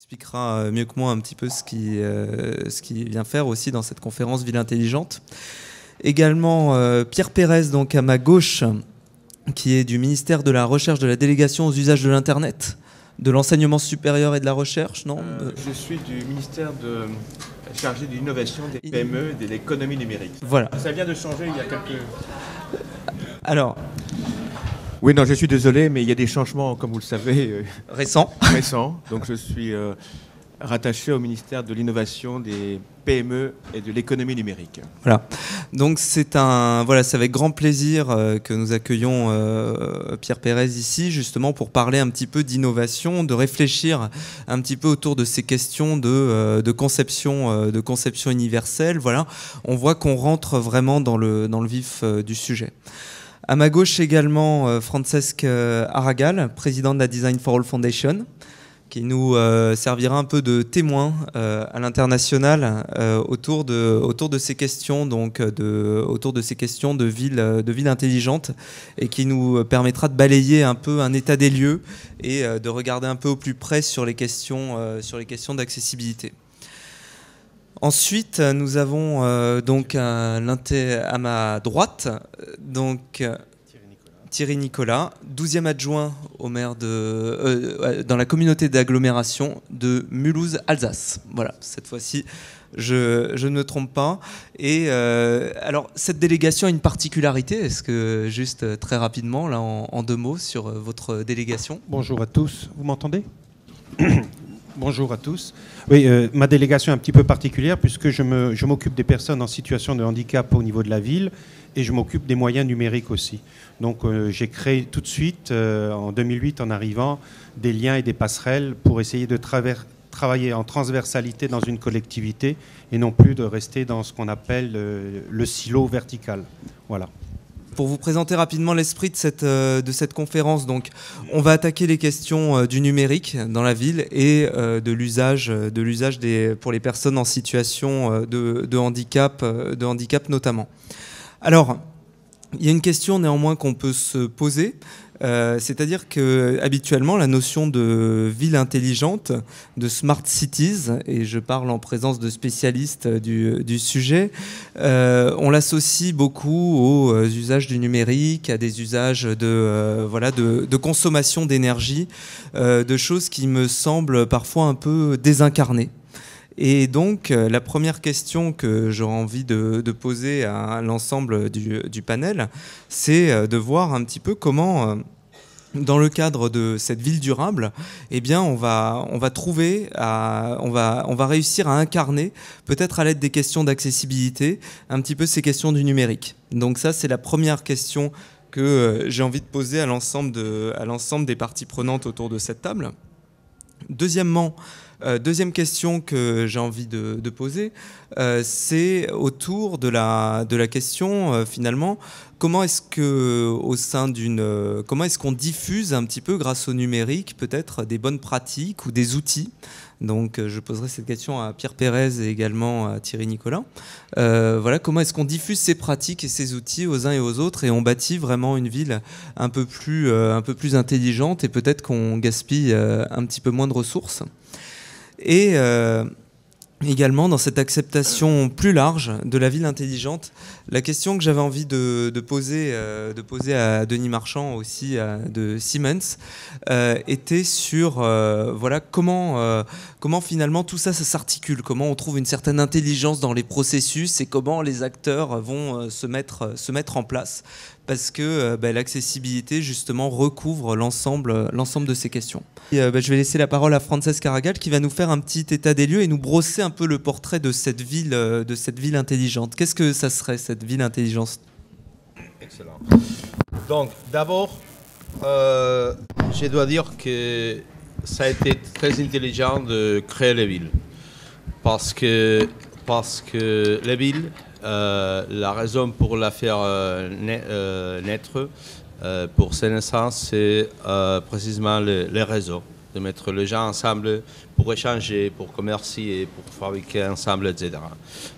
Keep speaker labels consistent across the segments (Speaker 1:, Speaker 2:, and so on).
Speaker 1: expliquera mieux que moi un petit peu ce qu'il vient faire aussi dans cette conférence Ville intelligente. Également Pierre Pérez, donc à ma gauche, qui est du ministère de la Recherche, de la délégation aux usages de l'Internet, de l'enseignement supérieur et de la recherche, non
Speaker 2: Je suis du ministère chargé de l'innovation des PME et de l'économie numérique.
Speaker 1: Voilà.
Speaker 2: Ça vient de changer il y a quelques...
Speaker 1: Alors...
Speaker 2: Oui, non, je suis désolé, mais il y a des changements, comme vous le savez...
Speaker 1: récents.
Speaker 2: Donc je suis rattaché au ministère de l'innovation des PME et de l'économie numérique.
Speaker 1: Voilà. Donc c'est avec grand plaisir que nous accueillons Pierre Pérez ici, justement pour parler un petit peu d'innovation, de réfléchir un petit peu autour de ces questions de conception universelle. Voilà. On voit qu'on rentre vraiment dans le vif du sujet. À ma gauche également, Francesc Aragall, président de la Design for All Foundation, qui nous servira un peu de témoin à l'international autour de ces questions, autour de ces questions de ville intelligente, et qui nous permettra de balayer un peu un état des lieux et de regarder un peu au plus près sur les questions d'accessibilité. Ensuite, nous avons donc à ma droite Thierry Nicolas, 12e adjoint au maire dans la communauté d'agglomération de Mulhouse-Alsace. Voilà, cette fois-ci, je ne me trompe pas. Et alors, cette délégation a une particularité. Est-ce que, juste très rapidement, là, en deux mots, sur votre délégation?
Speaker 3: Bonjour à tous. Vous m'entendez? Bonjour à tous. Oui, ma délégation est un petit peu particulière puisque je m'occupe des personnes en situation de handicap au niveau de la ville et je m'occupe des moyens numériques aussi. Donc j'ai créé tout de suite, en 2008, en arrivant, des liens et des passerelles pour essayer de travailler en transversalité dans une collectivité et non plus de rester dans ce qu'on appelle le silo vertical. Voilà.
Speaker 1: Pour vous présenter rapidement l'esprit de cette conférence, donc, on va attaquer les questions du numérique dans la ville et de l'usage pour les personnes en situation de handicap notamment. Alors, il y a une question néanmoins qu'on peut se poser, c'est-à-dire que habituellement la notion de ville intelligente, de smart cities, et je parle en présence de spécialistes du sujet, on l'associe beaucoup aux usages du numérique, à des usages de consommation d'énergie, de choses qui me semblent parfois un peu désincarnées. Et donc, la première question que j'aurais envie de poser à l'ensemble du panel, c'est de voir un petit peu comment, dans le cadre de cette ville durable, eh bien, on va réussir à incarner, peut-être à l'aide des questions d'accessibilité, un petit peu ces questions du numérique. Donc ça, c'est la première question que j'ai envie de poser à l'ensemble des parties prenantes autour de cette table. Deuxième question que j'ai envie de poser, c'est autour de la question finalement, comment est-ce qu'on diffuse un petit peu grâce au numérique peut-être des bonnes pratiques ou des outils. Donc je poserai cette question à Pierre Pérez et également à Thierry Nicolas. Voilà, comment est-ce qu'on diffuse ces pratiques et ces outils aux uns et aux autres et on bâtit vraiment une ville un peu plus intelligente et peut-être qu'on gaspille un petit peu moins de ressources. Et également, dans cette acceptation plus large de la ville intelligente, la question que j'avais envie de poser à Denis Marchand aussi de Siemens était sur comment finalement tout ça s'articule, comment on trouve une certaine intelligence dans les processus et comment les acteurs vont se mettre en place. Parce que l'accessibilité, justement, recouvre l'ensemble de ces questions. Et, je vais laisser la parole à Francesc Aragall qui va nous faire un petit état des lieux et nous brosser un peu le portrait de cette ville intelligente. Qu'est-ce que ça serait, cette ville intelligente?
Speaker 4: Excellent. Donc, d'abord, je dois dire que ça a été très intelligent de créer les villes. Parce que les villes... la raison pour la faire naître pour sa naissance, c'est précisément les réseaux, de mettre les gens ensemble pour échanger, pour commercer, pour fabriquer ensemble, etc.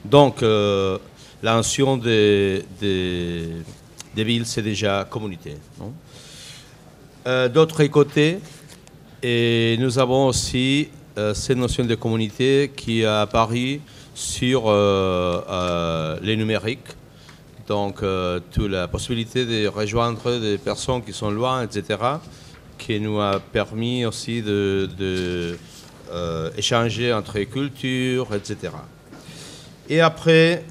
Speaker 4: Donc, la notion des villes, c'est déjà communauté. D'autre côté, nous avons aussi cette notion de communauté qui est apparue sur les numériques. Donc, toute la possibilité de rejoindre des personnes qui sont loin, etc., qui nous a permis aussi d'échanger entre cultures, etc. Et après,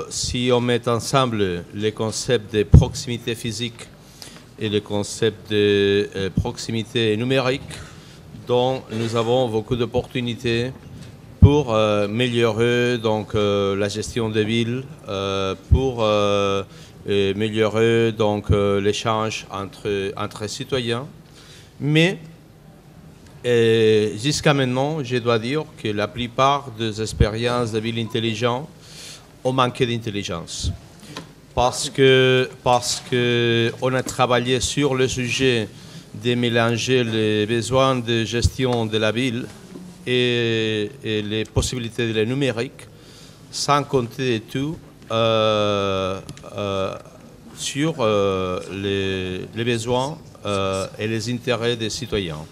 Speaker 4: si on met ensemble les concepts de proximité physique et le concept de proximité numérique, dont nous avons beaucoup d'opportunités pour améliorer la gestion des villes, pour améliorer l'échange entre citoyens. Mais jusqu'à maintenant, je dois dire que la plupart des expériences de ville intelligente ont manqué d'intelligence. Parce que on a travaillé sur le sujet de mélanger les besoins de gestion de la ville et les possibilités de la numérique, sans compter tout sur les besoins et les intérêts des citoyens.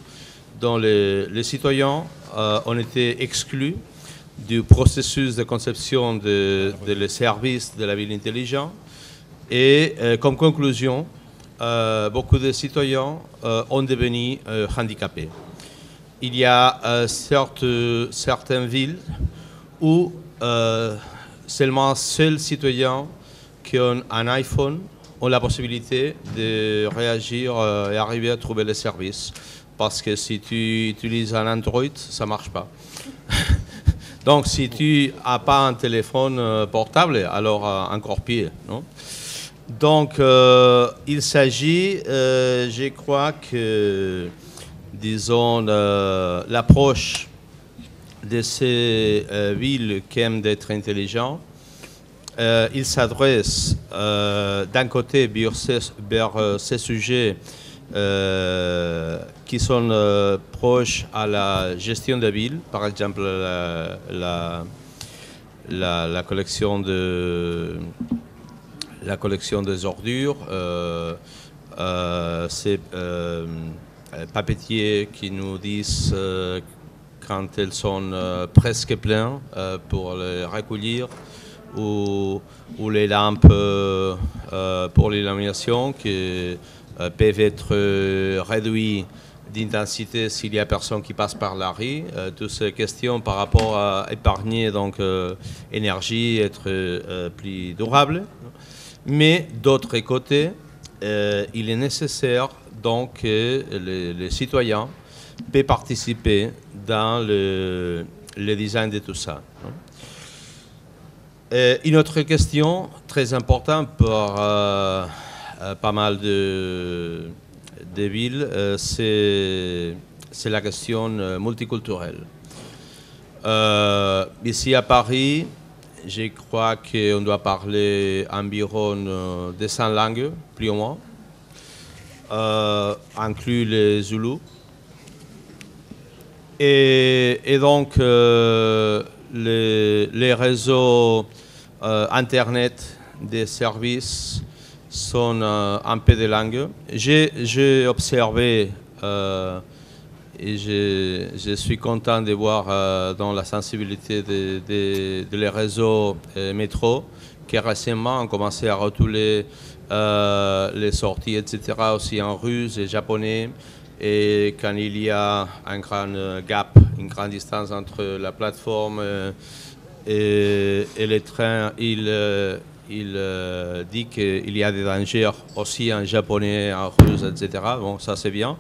Speaker 4: Donc les citoyens ont été exclus du processus de conception des services de la ville intelligente et comme conclusion, beaucoup de citoyens ont devenu handicapés. Il y a certaines villes où seulement seuls citoyens qui ont un iPhone ont la possibilité de réagir et arriver à trouver les services. Parce que si tu utilises un Android, ça ne marche pas. Donc si tu n'as pas un téléphone portable, alors encore pire, non? Donc il s'agit, je crois que, disons, l'approche de ces villes qui aiment d'être intelligentes, il s'adresse d'un côté vers ces sujets qui sont proches à la gestion de la ville, par exemple la collection des ordures, ces papetiers qui nous disent quand elles sont presque pleines pour les recueillir, ou les lampes pour l'illumination qui peuvent être réduites d'intensité s'il y a personne qui passe par la rue. Toutes ces questions par rapport à épargner énergie, être plus durable. Mais d'autre côté, il est nécessaire donc que les citoyens puissent participer dans le design de tout ça. Une autre question très importante pour pas mal de villes, c'est la question multiculturelle. Ici à Paris, je crois qu'on doit parler environ 200 langues, plus ou moins, inclus les Zoulous. Et donc, les réseaux Internet des services sont un peu de langue. J'ai observé et je suis content de voir dans la sensibilité des réseaux métro qui récemment ont commencé à rotuler les sorties, etc., aussi en russe et japonais. Et quand il y a un grand gap, une grande distance entre la plateforme et les trains, il dit qu'il y a des dangers aussi en japonais, en russe, etc. Bon, ça c'est bien.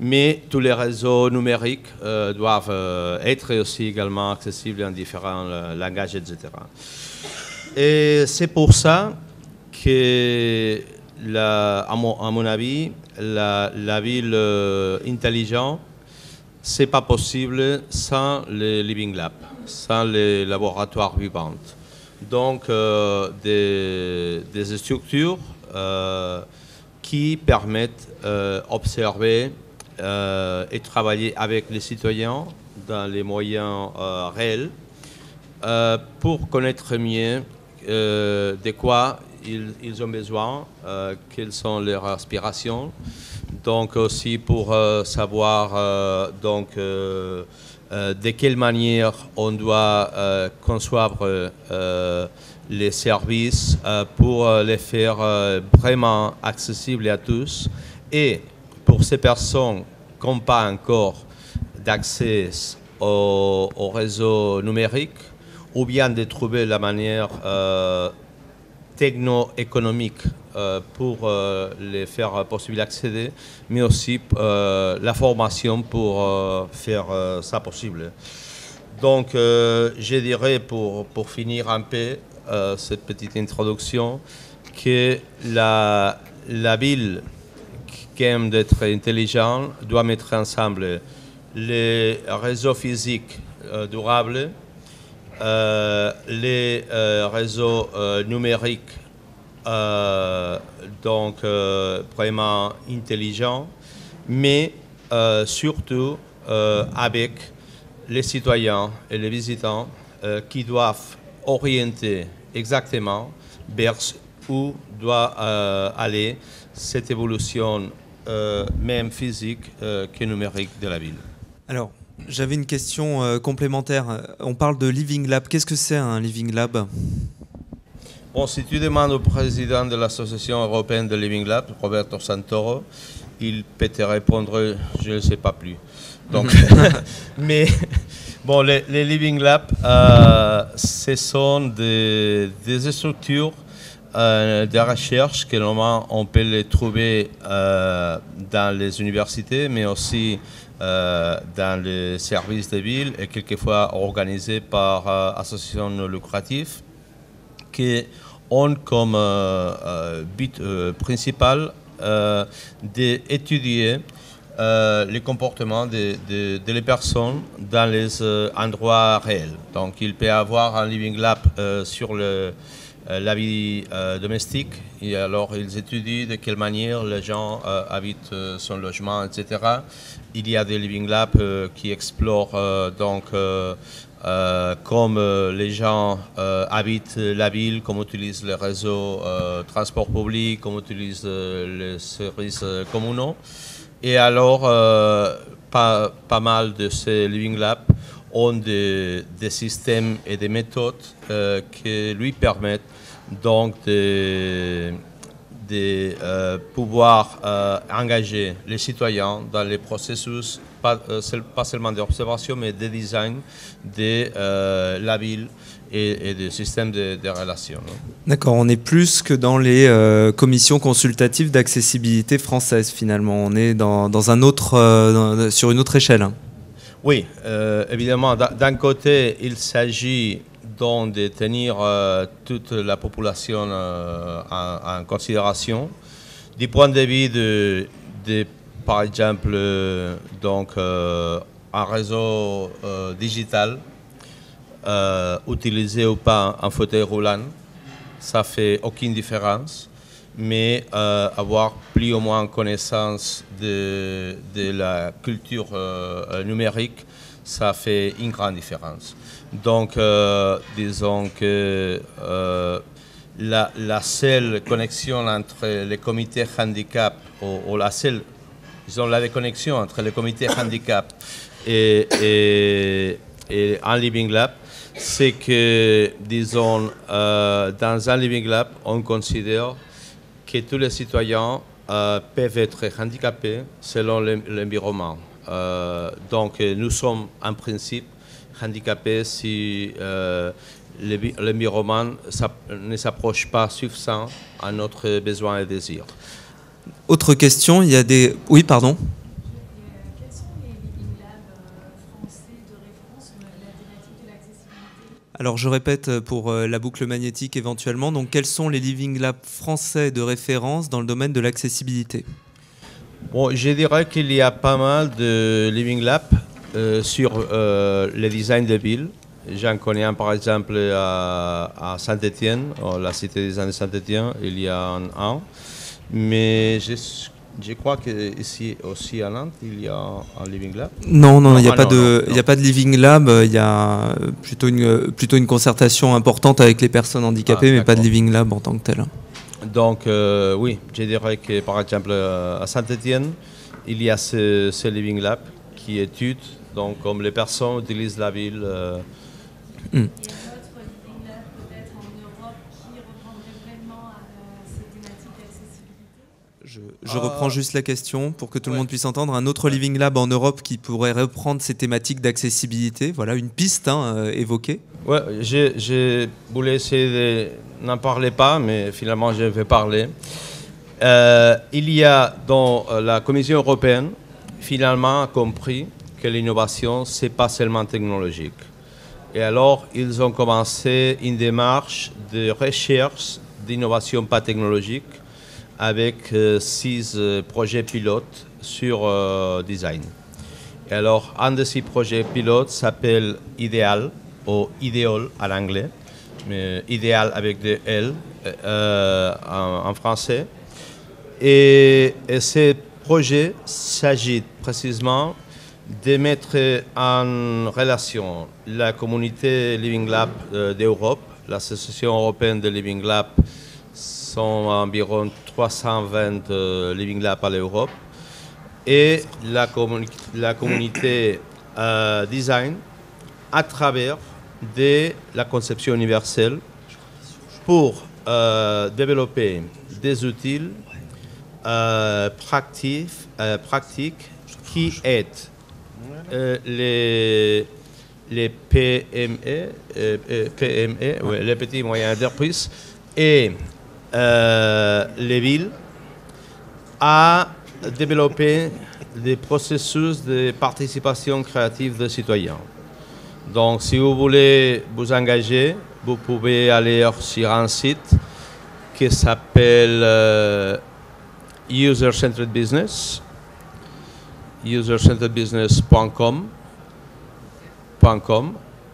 Speaker 4: Mais tous les réseaux numériques doivent être aussi également accessibles en différents langages, etc. Et c'est pour ça que, à mon avis, la ville intelligente, ce n'est pas possible sans les Living Labs, sans les laboratoires vivants. Donc, des structures qui permettent d'observer et travailler avec les citoyens dans les moyens réels pour connaître mieux de quoi ils ont besoin, quelles sont leurs aspirations. donc aussi pour savoir de quelle manière on doit concevoir les services pour les faire vraiment accessibles à tous. Et pour ces personnes qui n'ont pas encore d'accès au réseau numérique, ou bien de trouver la manière techno-économique pour les faire possible d'accéder, mais aussi la formation pour faire ça possible. Donc, je dirais pour finir un peu cette petite introduction, que la ville qui aime d'être intelligente doit mettre ensemble les réseaux physiques durables, les réseaux numériques vraiment intelligents, mais surtout avec les citoyens et les visiteurs qui doivent orienter exactement vers où doit aller cette évolution même physique que numérique de la ville.
Speaker 1: Alors, j'avais une question complémentaire. On parle de Living Lab. Qu'est-ce que c'est un Living Lab ?
Speaker 4: Bon, si tu demandes au président de l'Association européenne de Living Lab, Roberto Santoro, il peut te répondre, je ne sais pas plus. Donc, mais bon, les Living Labs, ce sont des structures de recherche que normalement on peut les trouver dans les universités, mais aussi dans les services de ville et quelquefois organisés par associations non lucratives qui ont comme but principal d'étudier les comportements des personnes dans les endroits réels. Donc il peut y avoir un Living Lab sur la vie domestique, et alors ils étudient de quelle manière les gens habitent son logement, etc. Il y a des Living Labs qui explorent comme les gens habitent la ville, comment utilisent les réseaux transport public, comment utilisent les services communaux. Et alors, pas mal de ces Living Labs ont des systèmes et des méthodes qui lui permettent donc de pouvoir engager les citoyens dans les processus, pas seulement d'observation, mais de design de la ville et des systèmes de relations.
Speaker 1: D'accord, on est plus que dans les commissions consultatives d'accessibilité française finalement. On est dans un autre, sur une autre échelle.
Speaker 4: Oui, évidemment, d'un côté, il s'agit donc de tenir toute la population en considération. Du point de vue de par exemple, un réseau digital, utilisé ou pas en fauteuil roulant, ça fait aucune différence, mais avoir plus ou moins connaissance de la culture numérique, ça fait une grande différence. Donc, disons que la seule connexion entre les comités handicap, ou la seule, disons, la déconnexion entre les comités handicap et un Living Lab, c'est que, disons, dans un Living Lab, on considère que tous les citoyens peuvent être handicapés selon l'environnement. Donc, nous sommes en principe handicapés si l'environnement ne s'approche pas suffisamment à notre besoin et désir.
Speaker 1: Autre question, il y a des... Oui, pardon.
Speaker 5: Quels sont les Living Labs français de référence sur la thématique de l'accessibilité ?
Speaker 1: Alors je répète pour la boucle magnétique éventuellement. Donc quels sont les Living Labs français de référence dans le domaine de l'accessibilité ?
Speaker 4: Bon, je dirais qu'il y a pas mal de Living Labs sur le design de ville. J'en connais un par exemple à Saint-Étienne, la cité des design de Saint-Étienne, il y a un. Mais je crois qu'ici aussi à Nantes, il y a un Living Lab.
Speaker 1: Non, il n'y a pas de Living Lab. Il y a plutôt une concertation importante avec les personnes handicapées, mais pas de Living Lab en tant que tel.
Speaker 4: Donc, oui, je dirais que par exemple à Saint-Étienne, il y a ce Living Lab qui étude donc, comme les personnes utilisent la ville.
Speaker 5: Il y a d'autres living labs peut-être en Europe qui reprendraient vraiment ces thématiques d'accessibilité.
Speaker 1: Je reprends juste la question pour que tout le monde puisse entendre. Un autre Living Lab en Europe qui pourrait reprendre ces thématiques d'accessibilité. Voilà, une piste évoquée.
Speaker 4: Ouais, je voulais essayer de n'en parler pas, mais finalement je vais parler. Il y a dans la Commission européenne finalement compris que l'innovation c'est pas seulement technologique. Et alors ils ont commencé une démarche de recherche d'innovation pas technologique avec 6 projets pilotes sur design. Et alors un de ces projets pilotes s'appelle Ideal ou Ideal en anglais, mais idéal avec des L en français. Et ce projet s'agit précisément de mettre en relation la communauté Living Lab d'Europe, l'association européenne de Living Lab, sont environ 320 Living Lab à l'Europe, et la communauté design à travers de la conception universelle pour développer des outils pratiques qui aident les PME, les petits et moyens entreprises, et les villes à développer des processus de participation créative des citoyens. Donc, si vous voulez vous engager, vous pouvez aller sur un site qui s'appelle User-Centered Business, usercenteredbusiness.com,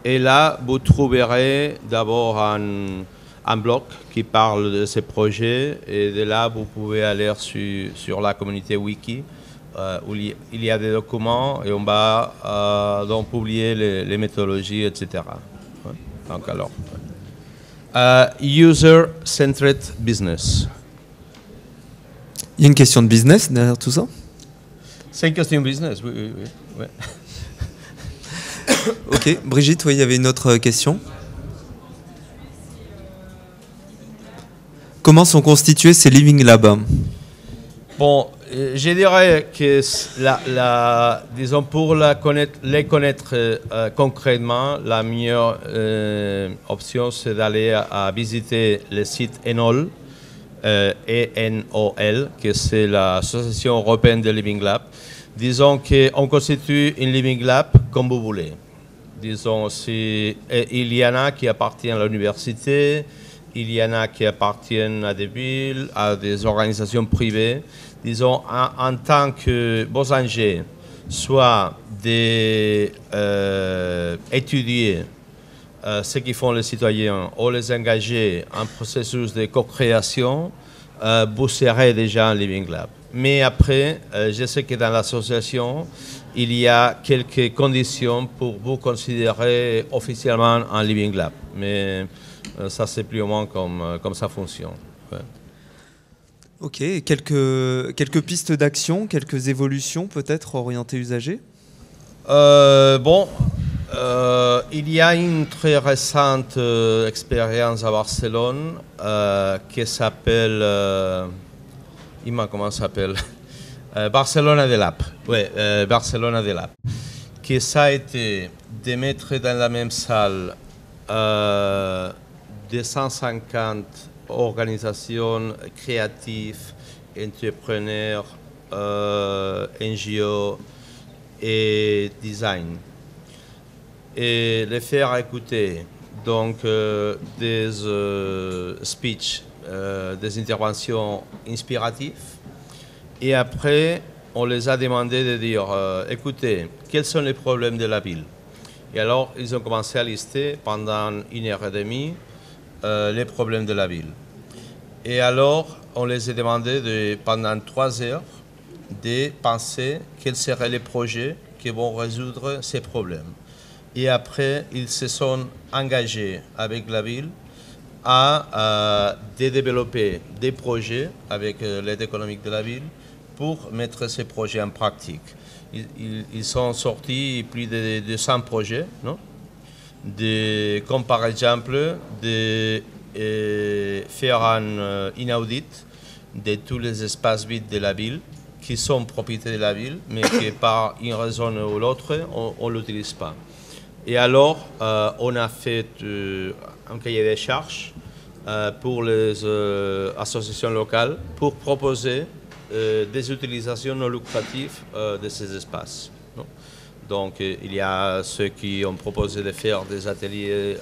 Speaker 4: et là, vous trouverez d'abord un blog qui parle de ces projets, et de là, vous pouvez aller sur la communauté wiki, où il y a des documents, et on va donc publier les méthodologies, etc. Ouais. Donc alors, User-Centered Business.
Speaker 1: Il y a une question de business derrière tout ça?
Speaker 4: C'est une question de business, oui.
Speaker 1: Ok, Brigitte, oui, il y avait une autre question. Comment sont constitués ces Living Labs?
Speaker 4: Bon, je dirais que disons pour les connaître concrètement, la meilleure option c'est d'aller à visiter le site ENOL, ENOL, que c'est l'Association européenne de Living Lab. Disons qu'on constitue une Living Lab comme vous voulez. Disons, il y en a qui appartiennent à l'université, il y en a qui appartiennent à des villes, à des organisations privées. Disons, en tant que vos enjeux, soit d'étudier ce qu'ils font les citoyens ou les engager en processus de co-création, vous serez déjà un Living Lab. Mais après, je sais que dans l'association, il y a quelques conditions pour vous considérer officiellement un Living Lab. Mais ça, c'est plus ou moins comme ça fonctionne. Ouais.
Speaker 1: Ok, quelques pistes d'action, quelques évolutions peut-être orientées usagers?
Speaker 4: Il y a une très récente expérience à Barcelone qui s'appelle... comment ça s'appelle? Barcelona de Lab. Oui, Barcelona de Lab. Qui ça a été de mettre dans la même salle 250 organisations créatives, entrepreneurs, NGO et design. Et les faire écouter donc des speeches, des interventions inspiratives. Et après, on les a demandé de dire, écoutez, quels sont les problèmes de la ville? Et alors, ils ont commencé à lister pendant 1h30 les problèmes de la ville. Et alors, on les a demandé pendant 3 heures de penser quels seraient les projets qui vont résoudre ces problèmes. Et après, ils se sont engagés avec la ville à de développer des projets avec l'aide économique de la ville pour mettre ces projets en pratique. Ils sont sortis plus de 100 projets, non? Comme par exemple de faire un audit de tous les espaces vides de la ville qui sont propriété de la ville, mais qui par une raison ou l'autre, on ne l'utilise pas. Et alors, on a fait un cahier des charges pour les associations locales pour proposer des utilisations non lucratives de ces espaces. Non? Donc, il y a ceux qui ont proposé de faire des ateliers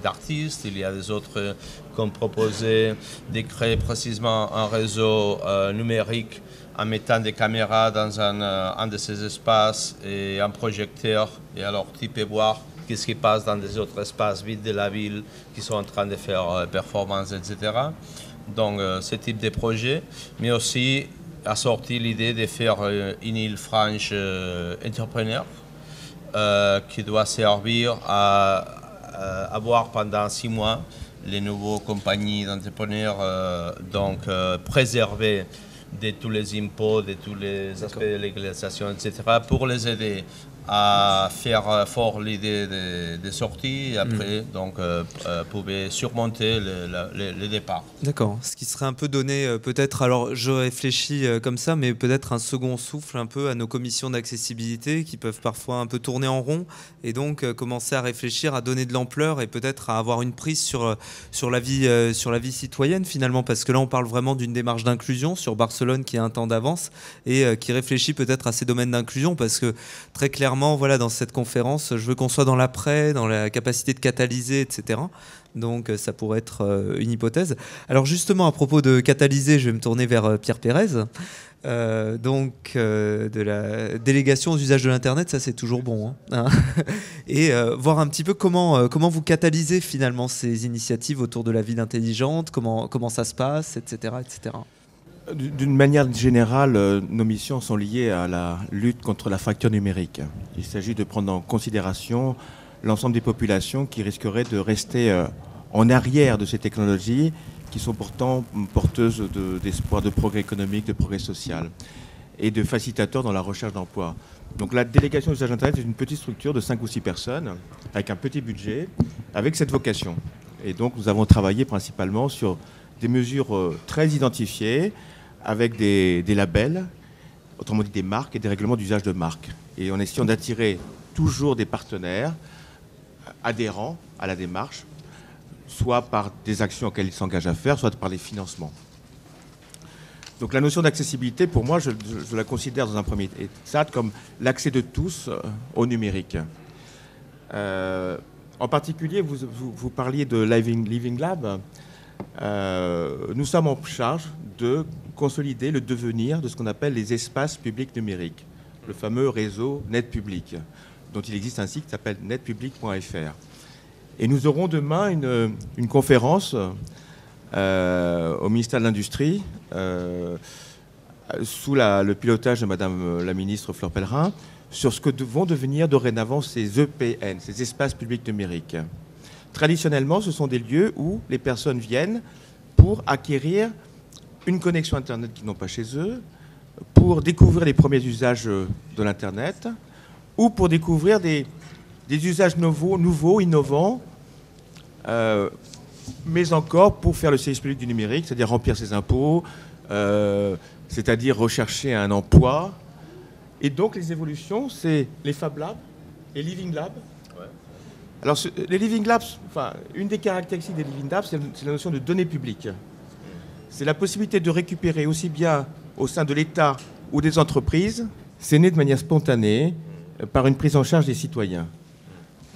Speaker 4: d'artistes, il y a des autres qui ont proposé de créer précisément un réseau numérique en mettant des caméras dans un de ces espaces et un projecteur. Et alors, tu peux voir qu'est-ce qui passe dans des autres espaces vides de la ville qui sont en train de faire performance, etc. Donc, ce type de projet, mais aussi a sorti l'idée de faire une île franche entrepreneur qui doit servir à avoir pendant 6 mois les nouvelles compagnies d'entrepreneurs préserver de tous les impôts, de tous les aspects de légalisation, etc., pour les aider à faire fort l'idée de sortie et après pouvoir surmonter le départ.
Speaker 1: D'accord. Ce qui serait un peu donné peut-être, alors je réfléchis comme ça, mais peut-être un second souffle un peu à nos commissions d'accessibilité qui peuvent parfois un peu tourner en rond et donc commencer à réfléchir, à donner de l'ampleur et peut-être à avoir une prise sur la vie citoyenne finalement, parce que là on parle vraiment d'une démarche d'inclusion sur Barcelone qui a un temps d'avance et qui réfléchit peut-être à ces domaines d'inclusion, parce que très clairement, voilà, dans cette conférence, je veux qu'on soit dans l'après, dans la capacité de catalyser, etc. Donc ça pourrait être une hypothèse. Alors justement, à propos de catalyser, je vais me tourner vers Pierre Pérez. De la délégation aux usages de l'Internet, ça c'est toujours bon. Hein. Et voir un petit peu comment vous catalysez finalement ces initiatives autour de la ville intelligente, comment ça se passe, etc. etc.
Speaker 2: D'une manière générale, nos missions sont liées à la lutte contre la fracture numérique. Il s'agit de prendre en considération l'ensemble des populations qui risqueraient de rester en arrière de ces technologies qui sont pourtant porteuses d'espoir de progrès économique, de progrès social et de facilitateurs dans la recherche d'emploi. Donc la délégation d'usage Internet est une petite structure de 5 ou 6 personnes avec un petit budget, avec cette vocation. Et donc nous avons travaillé principalement sur des mesures très identifiées, avec des labels, autrement dit des marques et des règlements d'usage de marques. Et en essayant d'attirer toujours des partenaires adhérents à la démarche, soit par des actions auxquelles ils s'engagent à faire, soit par des financements. Donc la notion d'accessibilité, pour moi, je la considère dans un premier stade comme l'accès de tous au numérique. En particulier, vous parliez de Living Lab. Nous sommes en charge de consolider le devenir de ce qu'on appelle les espaces publics numériques, le fameux réseau Net Public, dont il existe un site qui s'appelle netpublic.fr. Et nous aurons demain une conférence au ministère de l'Industrie, sous le pilotage de Madame la ministre Fleur Pellerin, sur ce que vont devenir dorénavant ces EPN, ces espaces publics numériques. Traditionnellement, ce sont des lieux où les personnes viennent pour acquérir une connexion Internet qu'ils n'ont pas chez eux, pour découvrir les premiers usages de l'Internet, ou pour découvrir des usages nouveaux, innovants, mais encore pour faire le service public du numérique, c'est-à-dire remplir ses impôts, c'est-à-dire rechercher un emploi. Et donc les évolutions, c'est les Fab Labs, les Living Labs. Alors, les Living Labs, une des caractéristiques des Living Labs, c'est la notion de données publiques. C'est la possibilité de récupérer aussi bien au sein de l'État ou des entreprises, c'est né de manière spontanée par une prise en charge des citoyens.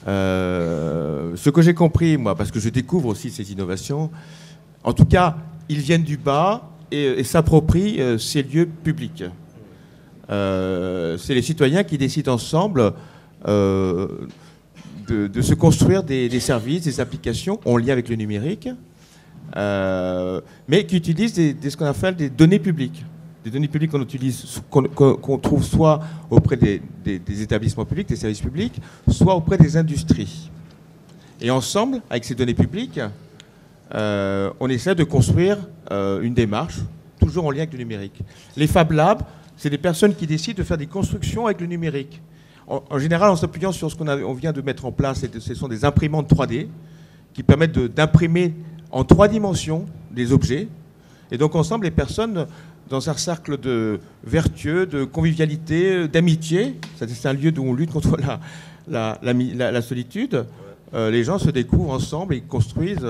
Speaker 2: Ce que j'ai compris, moi, parce que je découvre aussi ces innovations, en tout cas, ils viennent du bas et s'approprient ces lieux publics. C'est les citoyens qui décident ensemble de se construire des services, des applications en lien avec le numérique, mais qui utilisent ce qu'on appelle des données publiques. Des données publiques qu'on trouve soit auprès des établissements publics, des services publics, soit auprès des industries. Et ensemble, avec ces données publiques, on essaie de construire une démarche, toujours en lien avec le numérique. Les Fab Labs, c'est des personnes qui décident de faire des constructions avec le numérique. En général, en s'appuyant sur ce qu'on vient de mettre en place, ce sont des imprimantes 3D qui permettent d'imprimer en 3 dimensions des objets. Et donc ensemble, les personnes, dans un cercle de vertueux, de convivialité, d'amitié, c'est un lieu où on lutte contre la solitude, les gens se découvrent ensemble et construisent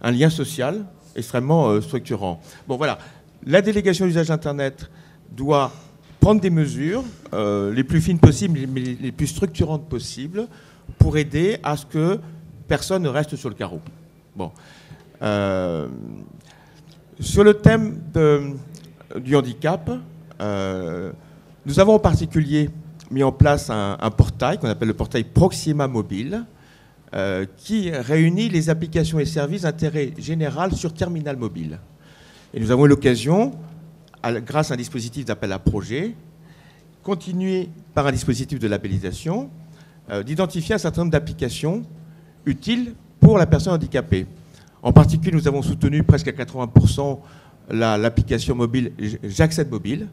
Speaker 2: un lien social extrêmement structurant. Bon voilà, la délégation d'usage d'Internet doit prendre des mesures les plus fines possibles, mais les plus structurantes possibles, pour aider à ce que personne ne reste sur le carreau. Bon. Sur le thème du handicap, nous avons en particulier mis en place un portail qu'on appelle le portail Proxima Mobile, qui réunit les applications et services d'intérêt général sur terminal mobile. Et nous avons eu l'occasion, grâce à un dispositif d'appel à projet, continué par un dispositif de labellisation, d'identifier un certain nombre d'applications utiles pour la personne handicapée. En particulier, nous avons soutenu presque à 80% l'application mobile J'accède mobile,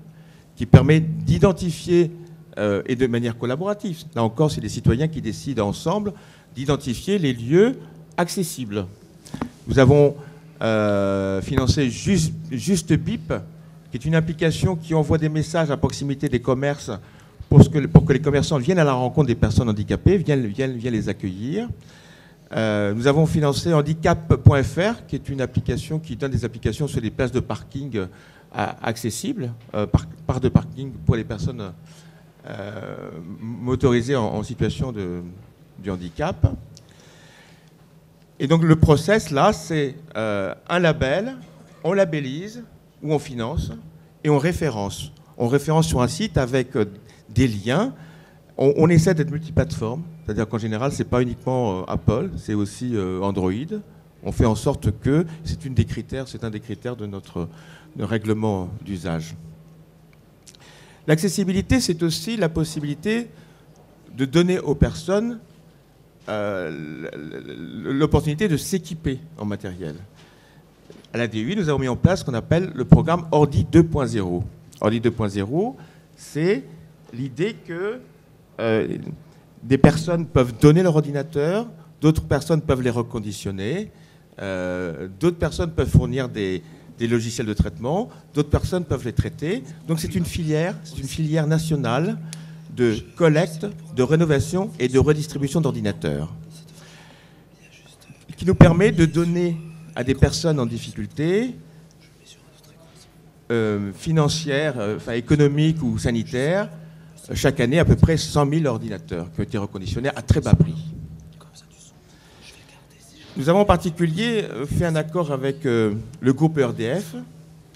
Speaker 2: qui permet d'identifier, et de manière collaborative, là encore, c'est les citoyens qui décident ensemble, d'identifier les lieux accessibles. Nous avons financé Juste Bip, qui est une application qui envoie des messages à proximité des commerces pour que les commerçants viennent à la rencontre des personnes handicapées, viennent les accueillir. Nous avons financé handicap.fr, qui est une application qui donne des applications sur des places de parking accessibles, parcs de parking pour les personnes motorisées en situation de handicap. Et donc le process, là, c'est un label, on labellise, où on finance et on référence. On référence sur un site avec des liens. On essaie d'être multiplateforme, c'est-à-dire qu'en général, ce n'est pas uniquement Apple, c'est aussi Android. On fait en sorte que c'est un des critères de notre règlement d'usage. L'accessibilité, c'est aussi la possibilité de donner aux personnes l'opportunité de s'équiper en matériel. À la DUI, nous avons mis en place ce qu'on appelle le programme Ordi 2.0. Ordi 2.0, c'est l'idée que des personnes peuvent donner leur ordinateur, d'autres personnes peuvent les reconditionner, d'autres personnes peuvent fournir des logiciels de traitement, d'autres personnes peuvent les traiter. Donc c'est une filière nationale de collecte, de rénovation et de redistribution d'ordinateurs qui nous permet de donner à des personnes en difficulté financière, économique ou sanitaire, chaque année à peu près 100 000 ordinateurs qui ont été reconditionnés à très bas prix. Nous avons en particulier fait un accord avec le groupe ERDF,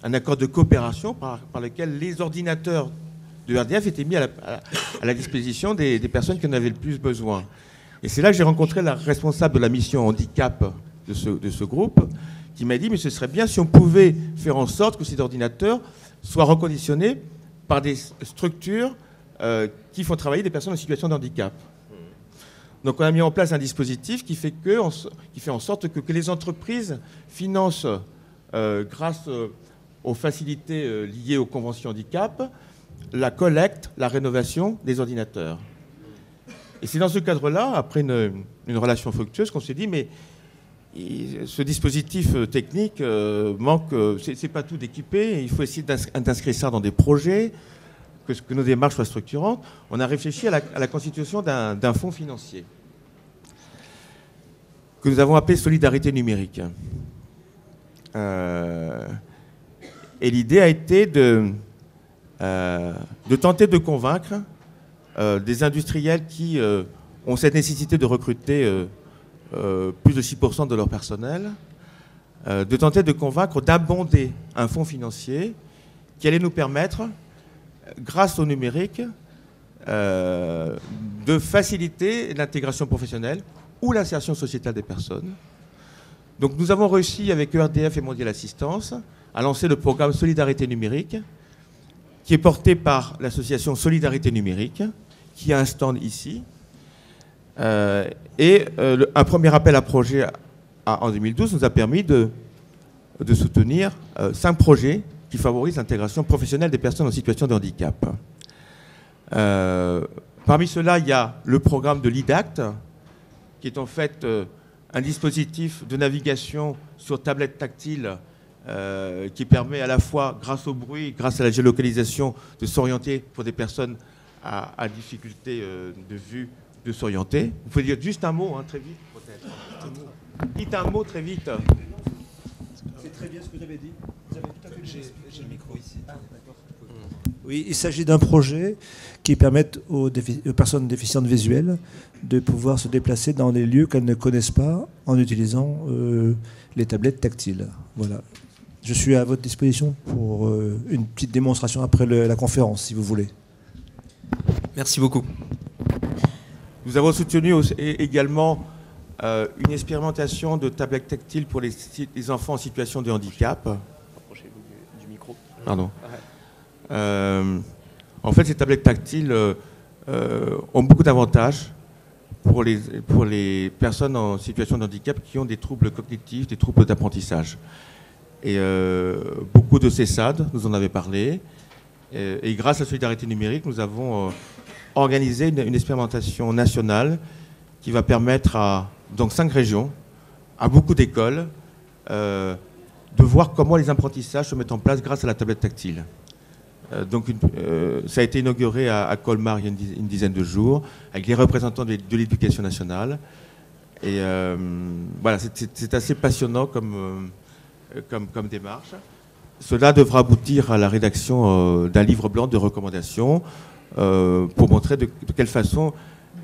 Speaker 2: un accord de coopération par lequel les ordinateurs de ERDF étaient mis à la disposition des personnes qui en avaient le plus besoin. Et c'est là que j'ai rencontré la responsable de la mission handicap de ce groupe, qui m'a dit, mais ce serait bien si on pouvait faire en sorte que ces ordinateurs soient reconditionnés par des structures qui font travailler des personnes en situation de handicap. Donc on a mis en place un dispositif qui fait en sorte que les entreprises financent, grâce aux facilités liées aux conventions handicap, la collecte, la rénovation des ordinateurs. Et c'est dans ce cadre-là, après une relation fructueuse, qu'on s'est dit, mais ce dispositif technique manque, c'est pas tout d'équiper, il faut essayer d'inscrire ça dans des projets, que nos démarches soient structurantes. On a réfléchi à la constitution d'un fonds financier que nous avons appelé Solidarité numérique. Et l'idée a été de tenter de convaincre des industriels qui ont cette nécessité de recruter plus de 6% de leur personnel, de tenter de convaincre d'abonder un fonds financier qui allait nous permettre, grâce au numérique, de faciliter l'intégration professionnelle ou l'insertion sociétale des personnes. Donc nous avons réussi avec ERDF et Mondial Assistance à lancer le programme Solidarité numérique, qui est porté par l'association Solidarité numérique, qui a un stand ici, et un premier appel à projet en 2012 nous a permis de soutenir 5 projets qui favorisent l'intégration professionnelle des personnes en situation de handicap. Parmi ceux-là, il y a le programme de l'IDACT, qui est en fait un dispositif de navigation sur tablette tactile qui permet à la fois, grâce au bruit, grâce à la géolocalisation, de s'orienter pour des personnes à difficulté de vue, de s'orienter. Vous pouvez dire juste un mot, hein, très vite, peut-être. Dites un mot très vite.
Speaker 6: C'est très bien ce que vous avez dit. Vous avez tout à fait j'ai le micro ici. Ah, d'accord. Oui, il s'agit d'un projet qui permet aux personnes déficientes visuelles de pouvoir se déplacer dans des lieux qu'elles ne connaissent pas en utilisant les tablettes tactiles. Voilà. Je suis à votre disposition pour une petite démonstration après la conférence, si vous voulez.
Speaker 1: Merci beaucoup.
Speaker 2: Nous avons soutenu également une expérimentation de tablettes tactiles pour les enfants en situation de handicap. Rapprochez-vous du micro. Pardon. En fait, ces tablettes tactiles ont beaucoup d'avantages pour les personnes en situation de handicap qui ont des troubles cognitifs, des troubles d'apprentissage. Et beaucoup de CESAD nous en avaient parlé. Et grâce à Solidarité Numérique, nous avons organisé une expérimentation nationale qui va permettre dans 5 régions, à beaucoup d'écoles, de voir comment les apprentissages se mettent en place grâce à la tablette tactile. Donc, ça a été inauguré à Colmar il y a une dizaine de jours, avec les représentants de l'éducation nationale. Et voilà, c'est assez passionnant comme démarche. Cela devra aboutir à la rédaction d'un livre blanc de recommandations pour montrer de quelle façon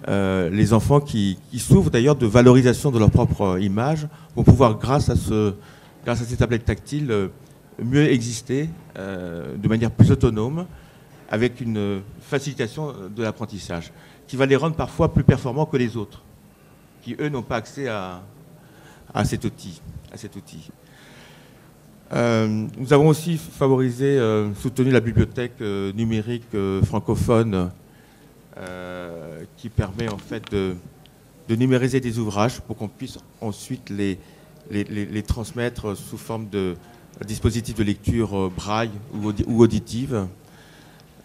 Speaker 2: les enfants qui souffrent d'ailleurs de valorisation de leur propre image vont pouvoir, grâce à ces tablettes tactiles, mieux exister de manière plus autonome, avec une facilitation de l'apprentissage, qui va les rendre parfois plus performants que les autres, qui eux n'ont pas accès à cet outil. Nous avons aussi soutenu la bibliothèque numérique francophone qui permet en fait de numériser des ouvrages pour qu'on puisse ensuite les transmettre sous forme de dispositifs de lecture braille ou auditive.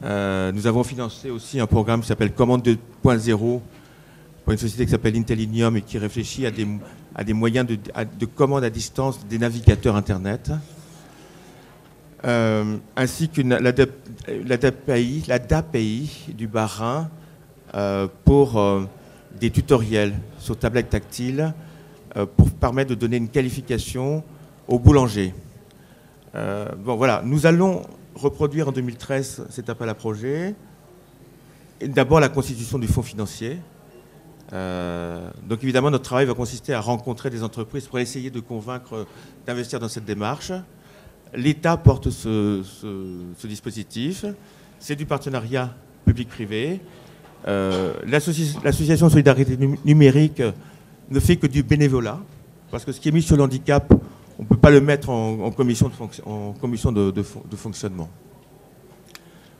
Speaker 2: Nous avons financé aussi un programme qui s'appelle Commande 2.0 pour une société qui s'appelle Intellinium et qui réfléchit à des moyens de commande à distance des navigateurs Internet, ainsi que l'ADAPI du Bas-Rhin pour des tutoriels sur tablette tactile pour permettre de donner une qualification aux boulangers. Bon, voilà, nous allons reproduire en 2013 cet appel à projet. D'abord, la constitution du fonds financier. Donc évidemment, notre travail va consister à rencontrer des entreprises pour essayer de convaincre d'investir dans cette démarche. L'État porte ce dispositif. C'est du partenariat public-privé. L'association Solidarité Numérique ne fait que du bénévolat, parce que ce qui est mis sur le handicap, on ne peut pas le mettre en commission de fonctionnement.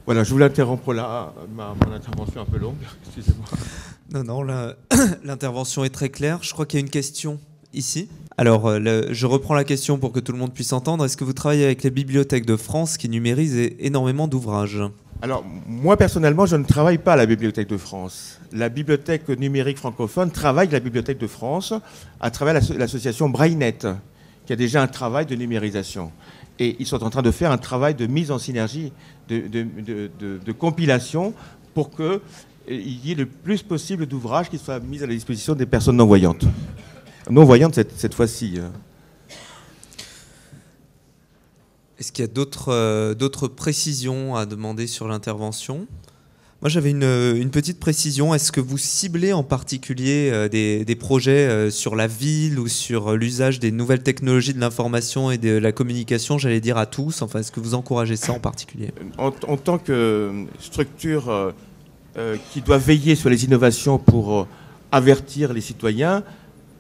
Speaker 2: Voilà, je voulais interrompre là, mon intervention un peu longue, excusez-moi.
Speaker 1: Non, l'intervention est très claire. Je crois qu'il y a une question ici. Alors, je reprends la question pour que tout le monde puisse entendre. Est-ce que vous travaillez avec les bibliothèques de France qui numérisent énormément d'ouvrages ?
Speaker 2: Alors, moi, personnellement, je ne travaille pas à la Bibliothèque de France. La Bibliothèque numérique francophone travaille avec la Bibliothèque de France à travers l'association BrailleNet, qui a déjà un travail de numérisation. Et ils sont en train de faire un travail de mise en synergie, de compilation, pour qu'il y ait le plus possible d'ouvrages qui soient mis à la disposition des personnes non-voyantes. Non-voyantes cette fois-ci.
Speaker 1: Est-ce qu'il y a d'autres précisions à demander sur l'intervention ? Moi, j'avais une petite précision. Est-ce que vous ciblez en particulier des projets sur la ville ou sur l'usage des nouvelles technologies de l'information et de la communication, j'allais dire à tous ? Enfin, est-ce que vous encouragez ça en particulier ?
Speaker 2: En tant que structure qui doit veiller sur les innovations pour avertir les citoyens,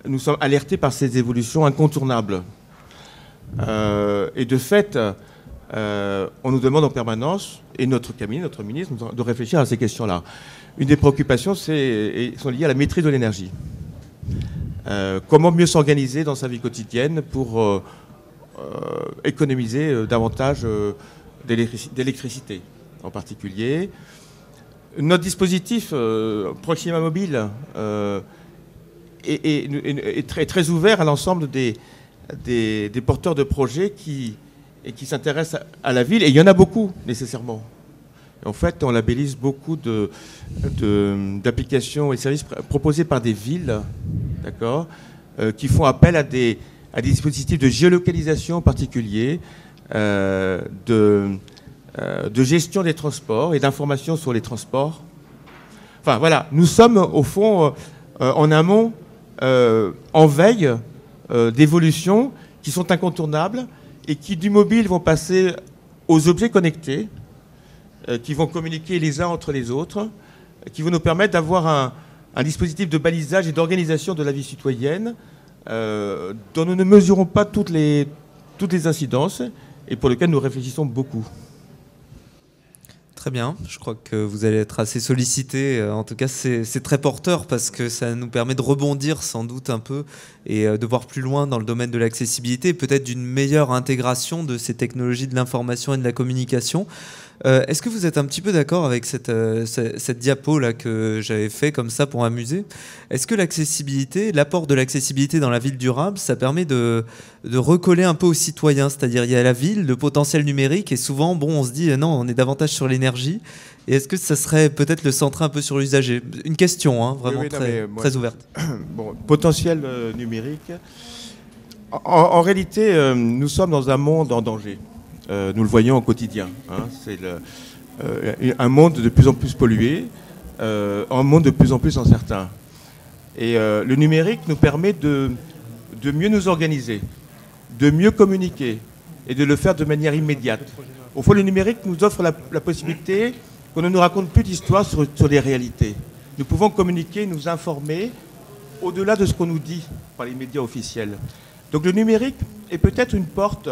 Speaker 2: nous sommes alertés par ces évolutions incontournables. Et de fait, on nous demande en permanence, et notre cabinet, notre ministre, de réfléchir à ces questions-là. Une des préoccupations sont liées à la maîtrise de l'énergie. Comment mieux s'organiser dans sa vie quotidienne pour économiser davantage d'électricité en particulier. Notre dispositif Proxima Mobile est très ouvert à l'ensemble des porteurs de projets qui s'intéressent à la ville, et il y en a beaucoup nécessairement. En fait, on labellise beaucoup d'applications et services proposés par des villes, d'accord, qui font appel à des dispositifs de géolocalisation particuliers, de gestion des transports et d'information sur les transports. Enfin voilà, nous sommes au fond en amont, en veille d'évolutions qui sont incontournables et qui du mobile vont passer aux objets connectés, qui vont communiquer les uns entre les autres, qui vont nous permettre d'avoir un dispositif de balisage et d'organisation de la vie citoyenne dont nous ne mesurons pas toutes les incidences et pour lequel nous réfléchissons beaucoup.
Speaker 1: Très bien, je crois que vous allez être assez sollicité. En tout cas, c'est très porteur parce que ça nous permet de rebondir sans doute un peu et de voir plus loin dans le domaine de l'accessibilité, peut-être d'une meilleure intégration de ces technologies de l'information et de la communication. Est-ce que vous êtes un petit peu d'accord avec cette diapo là que j'avais fait comme ça pour m'amuser? Est-ce que l'apport de l'accessibilité dans la ville durable, ça permet de recoller un peu aux citoyens? C'est-à-dire, il y a la ville, le potentiel numérique, et souvent, on se dit non, on est davantage sur l'énergie. Et est-ce que ça serait peut-être le centrer un peu sur l'usager? Une question, hein, vraiment très ouverte.
Speaker 2: Bon, potentiel numérique. En réalité, nous sommes dans un monde en danger. Nous le voyons au quotidien. Hein. C'est un monde de plus en plus pollué, un monde de plus en plus incertain. Et le numérique nous permet de mieux nous organiser, de mieux communiquer et de le faire de manière immédiate. Au fond, le numérique nous offre la possibilité qu'on ne nous raconte plus d'histoire sur les réalités. Nous pouvons communiquer, nous informer au-delà de ce qu'on nous dit par les médias officiels. Donc le numérique est peut-être une porte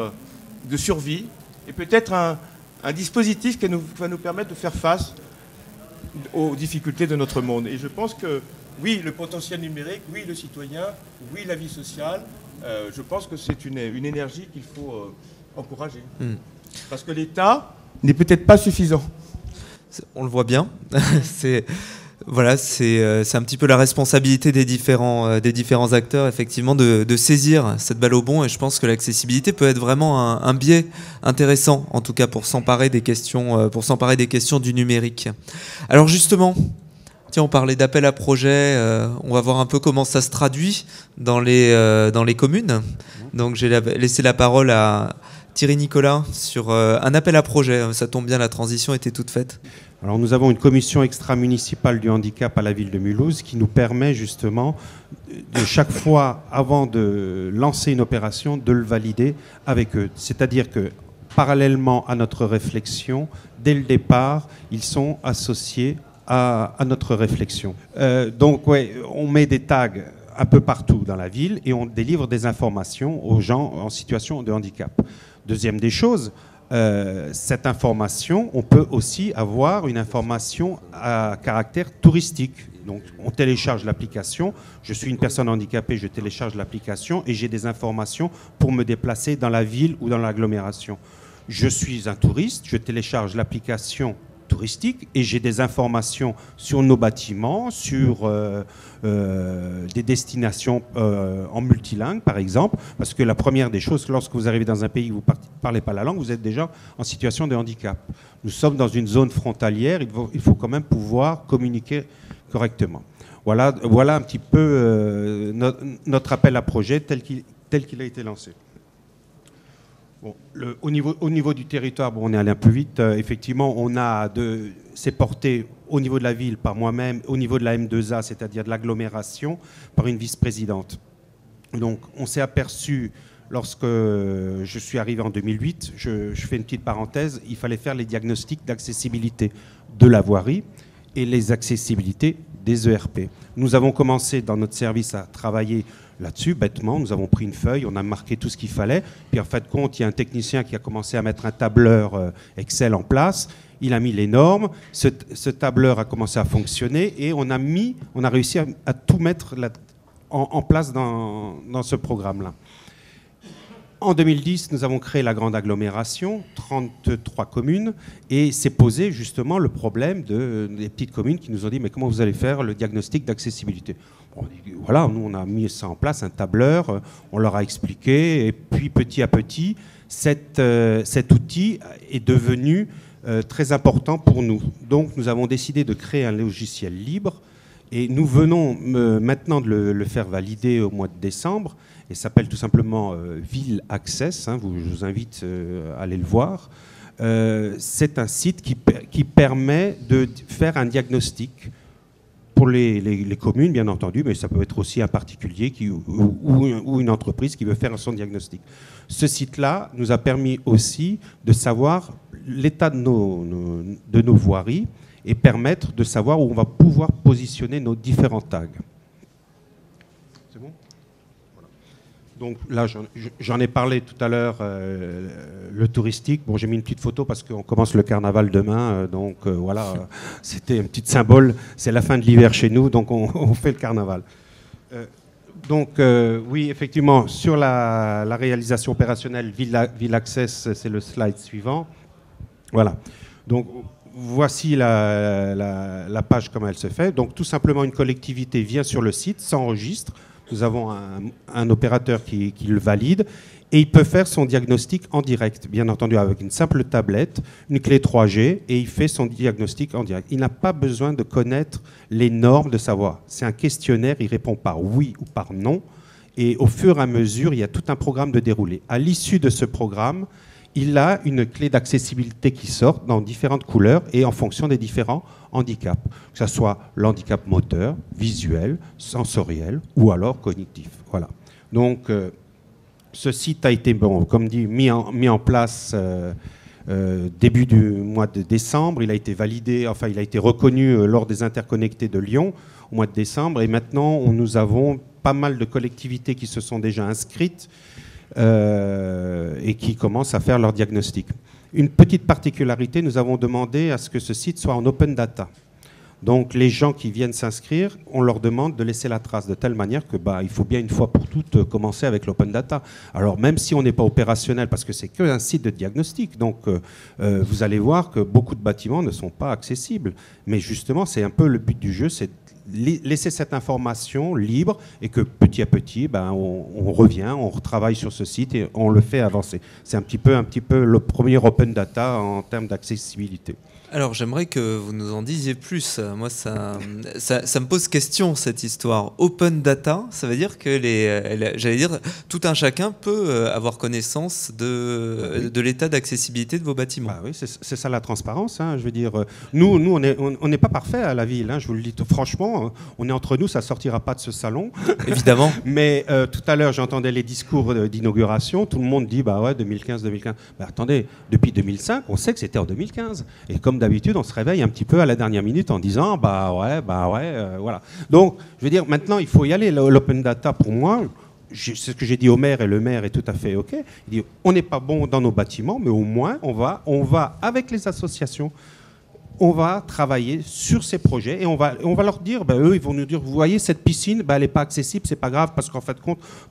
Speaker 2: de survie et peut-être un dispositif qui va nous permettre de faire face aux difficultés de notre monde. Et je pense que oui, le potentiel numérique, oui, le citoyen, oui, la vie sociale, je pense que c'est une énergie qu'il faut encourager. Parce que l'État n'est peut-être pas suffisant.
Speaker 1: On le voit bien. Voilà, c'est un petit peu la responsabilité des différents acteurs, effectivement, de saisir cette balle au bond. Et je pense que l'accessibilité peut être vraiment un biais intéressant, en tout cas pour s'emparer des questions du numérique. Alors justement, tiens, on parlait d'appel à projet. On va voir un peu comment ça se traduit dans les communes. Donc j'ai laissé la parole à Thierry Nicolas sur un appel à projet. Ça tombe bien, la transition était toute faite.
Speaker 3: Alors nous avons une commission extra-municipale du handicap à la ville de Mulhouse qui nous permet justement de chaque fois, avant de lancer une opération, de le valider avec eux. C'est-à-dire que parallèlement à notre réflexion, dès le départ, ils sont associés à notre réflexion. Donc ouais, on met des tags un peu partout dans la ville et on délivre des informations aux gens en situation de handicap. Deuxième des choses, cette information, on peut aussi avoir une information à caractère touristique. Donc, on télécharge l'application. Je suis une personne handicapée, je télécharge l'application et j'ai des informations pour me déplacer dans la ville ou dans l'agglomération. Je suis un touriste, je télécharge l'application touristique et j'ai des informations sur nos bâtiments, sur des destinations en multilingue, par exemple, parce que la première des choses, lorsque vous arrivez dans un pays où vous ne parlez pas la langue, vous êtes déjà en situation de handicap. Nous sommes dans une zone frontalière, il faut quand même pouvoir communiquer correctement. Voilà un petit peu notre appel à projet tel qu'il a été lancé. Bon, au niveau du territoire, on est allé un peu vite. Effectivement, c'est porté au niveau de la ville par moi-même, au niveau de la M2A, c'est-à-dire de l'agglomération, par une vice-présidente. Donc, on s'est aperçu, lorsque je suis arrivé en 2008, je fais une petite parenthèse, il fallait faire les diagnostics d'accessibilité de la voirie et les accessibilités des ERP. Nous avons commencé dans notre service à travailler là-dessus, bêtement. Nous avons pris une feuille, on a marqué tout ce qu'il fallait. Puis en fait de compte, il y a un technicien qui a commencé à mettre un tableur Excel en place. Il a mis les normes. Ce tableur a commencé à fonctionner et on a réussi à tout mettre en place dans ce programme-là. En 2010, nous avons créé la grande agglomération, 33 communes, et s'est posé justement le problème des petites communes qui nous ont dit « mais comment vous allez faire le diagnostic d'accessibilité ?» Bon, voilà, nous on a mis ça en place, un tableur, on leur a expliqué, et puis petit à petit, cet outil est devenu très important pour nous. Donc nous avons décidé de créer un logiciel libre, et nous venons maintenant de le faire valider au mois de décembre. Il s'appelle tout simplement Ville Access, je vous invite à aller le voir. C'est un site qui permet de faire un diagnostic pour les communes, bien entendu, mais ça peut être aussi un particulier ou une entreprise qui veut faire son diagnostic. Ce site-là nous a permis aussi de savoir l'état de nos voiries et permettre de savoir où on va pouvoir positionner nos différents tags. C'est bon ? Donc là, j'en ai parlé tout à l'heure, le touristique. Bon, j'ai mis une petite photo parce qu'on commence le carnaval demain. Donc voilà, c'était un petit symbole. C'est la fin de l'hiver chez nous, donc on fait le carnaval. Oui, effectivement, sur la réalisation opérationnelle Ville Access, c'est le slide suivant. Voilà. Donc voici la page, comment elle se fait. Donc tout simplement, une collectivité vient sur le site, s'enregistre. Nous avons un opérateur qui le valide et il peut faire son diagnostic en direct, bien entendu avec une simple tablette, une clé 3G, et il fait son diagnostic en direct. Il n'a pas besoin de connaître les normes, de savoir. C'est un questionnaire, il répond par oui ou par non, et au fur et à mesure, il y a tout un programme de déroulé. À l'issue de ce programme, il a une clé d'accessibilité qui sort dans différentes couleurs et en fonction des différents handicaps, que ce soit l'handicap moteur, visuel, sensoriel ou alors cognitif. Voilà. Donc, ce site a été, comme dit, mis en place début du mois de décembre. Il a été validé, enfin, il a été reconnu lors des interconnectés de Lyon au mois de décembre. Et maintenant, nous avons pas mal de collectivités qui se sont déjà inscrites et qui commencent à faire leur diagnostic. Une petite particularité, nous avons demandé à ce que ce site soit en open data. Donc les gens qui viennent s'inscrire, on leur demande de laisser la trace de telle manière que il faut bien une fois pour toutes commencer avec l'open data. Alors même si on n'est pas opérationnel, parce que c'est qu'un site de diagnostic, donc vous allez voir que beaucoup de bâtiments ne sont pas accessibles. Mais justement, c'est un peu le but du jeu, c'est laisser cette information libre et que petit à petit, on revient, on retravaille sur ce site et on le fait avancer. C'est un petit peu le premier open data en termes d'accessibilité.
Speaker 1: Alors j'aimerais que vous nous en disiez plus. Moi, ça me pose question, cette histoire. Open data, ça veut dire que j'allais dire, tout un chacun peut avoir connaissance de l'état d'accessibilité de vos bâtiments.
Speaker 3: Oui, c'est ça la transparence. Je veux dire, nous on n'est pas parfait à la ville. Je vous le dis franchement, on est entre nous, ça sortira pas de ce salon.
Speaker 1: Évidemment.
Speaker 3: Mais tout à l'heure, j'entendais les discours d'inauguration. Tout le monde dit, 2015. Attendez, depuis 2005, on sait que c'était en 2015. Et comme d'habitude, on se réveille un petit peu à la dernière minute en disant voilà. Donc, je veux dire, maintenant, il faut y aller. L'open data, pour moi, c'est ce que j'ai dit au maire, et le maire est tout à fait OK. Il dit, on n'est pas bon dans nos bâtiments, mais au moins, on va avec les associations, on va travailler sur ces projets et on va leur dire, eux, ils vont nous dire, vous voyez, cette piscine, elle n'est pas accessible, c'est pas grave, parce qu'en fait,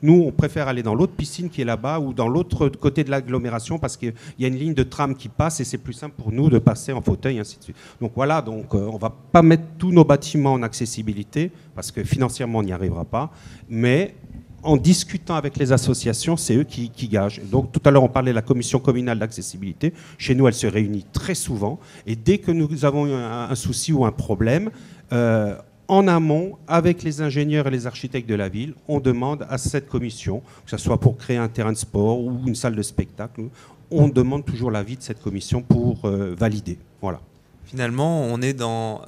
Speaker 3: nous, on préfère aller dans l'autre piscine qui est là-bas ou dans l'autre côté de l'agglomération parce qu'il y a une ligne de tram qui passe et c'est plus simple pour nous de passer en fauteuil, ainsi de suite. Donc voilà, on ne va pas mettre tous nos bâtiments en accessibilité parce que financièrement, on n'y arrivera pas, mais en discutant avec les associations, c'est eux qui gagent. Donc tout à l'heure, on parlait de la commission communale d'accessibilité. Chez nous, elle se réunit très souvent. Et dès que nous avons un souci ou un problème, en amont, avec les ingénieurs et les architectes de la ville, on demande à cette commission, que ce soit pour créer un terrain de sport ou une salle de spectacle, on demande toujours l'avis de cette commission pour valider. Voilà.
Speaker 1: Finalement, on est dans...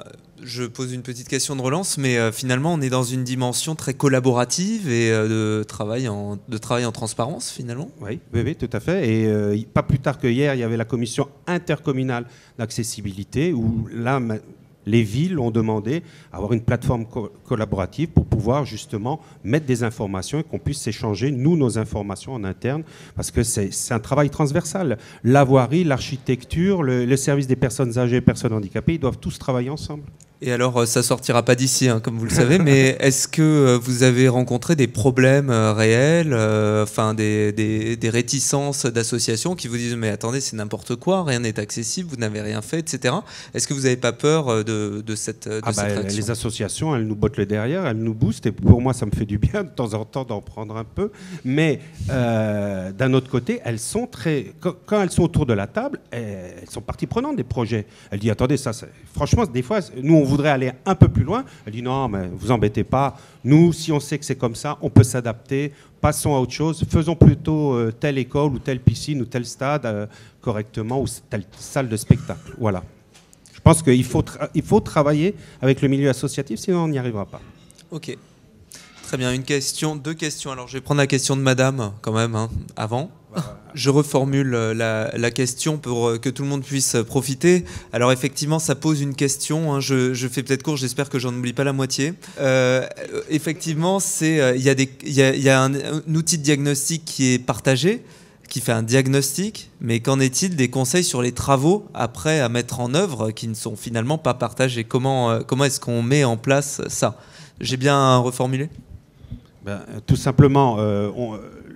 Speaker 1: Je pose une petite question de relance, mais finalement, on est dans une dimension très collaborative et de travail en transparence, finalement.
Speaker 3: Oui, tout à fait. Et pas plus tard que hier, il y avait la commission intercommunale d'accessibilité, où là, les villes ont demandé à avoir une plateforme collaborative pour pouvoir justement mettre des informations et qu'on puisse s'échanger, nous, nos informations en interne, parce que c'est un travail transversal. La voirie, l'architecture, le service des personnes âgées et personnes handicapées, ils doivent tous travailler ensemble.
Speaker 1: Et alors, ça sortira pas d'ici, hein, comme vous le savez, mais est-ce que vous avez rencontré des problèmes réels, enfin des réticences d'associations qui vous disent mais attendez, c'est n'importe quoi, rien n'est accessible, vous n'avez rien fait, etc. Est-ce que vous n'avez pas peur de cette réaction ?
Speaker 3: Les associations, elles nous bottent le derrière, elles nous boostent, et pour moi, ça me fait du bien de temps en temps d'en prendre un peu. Mais d'un autre côté, elles sont quand elles sont autour de la table, elles sont partie prenante des projets. Elles disent attendez, franchement, des fois, nous on voudrait aller un peu plus loin. Elle dit non, mais vous embêtez pas. Nous, si on sait que c'est comme ça, on peut s'adapter. Passons à autre chose. Faisons plutôt telle école ou telle piscine ou tel stade correctement ou telle salle de spectacle. Voilà. Je pense qu'il faut travailler avec le milieu associatif, sinon on n'y arrivera pas.
Speaker 1: Ok. Très bien. Deux questions. Alors, je vais prendre la question de madame, quand même, hein, avant. Je reformule la question pour que tout le monde puisse profiter. Alors effectivement, ça pose une question. Hein, je fais peut-être court, j'espère que j'en oublie pas la moitié. Effectivement, il y a un outil de diagnostic qui est partagé, qui fait un diagnostic, mais qu'en est-il des conseils sur les travaux après à mettre en œuvre qui ne sont finalement pas partagés ? Comment est-ce qu'on met en place ça ? J'ai bien reformulé ?
Speaker 3: Tout simplement,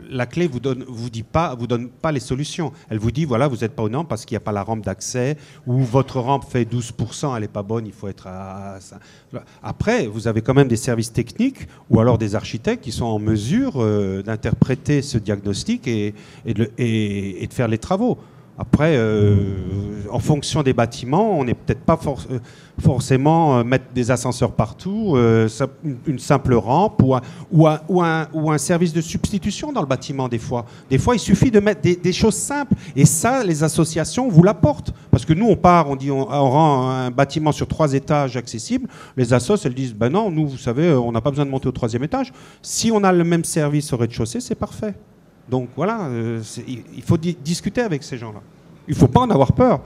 Speaker 3: la clé vous donne pas les solutions. Elle vous dit voilà, vous n'êtes pas aux normes parce qu'il n'y a pas la rampe d'accès, ou votre rampe fait 12%, elle n'est pas bonne, il faut être à ça. Après, vous avez quand même des services techniques ou alors des architectes qui sont en mesure d'interpréter ce diagnostic et de faire les travaux. Après, en fonction des bâtiments, on n'est peut-être pas forcément mettre des ascenseurs partout, une simple rampe ou un service de substitution dans le bâtiment des fois. Des fois, il suffit de mettre des choses simples. Et ça, les associations vous l'apportent. Parce que nous, on rend un bâtiment sur 3 étages accessible. Les assos, elles disent, ben non, nous, vous savez, on n'a pas besoin de monter au 3e étage. Si on a le même service au rez-de-chaussée, c'est parfait. Donc voilà, il faut discuter avec ces gens-là. Il ne faut pas en avoir peur.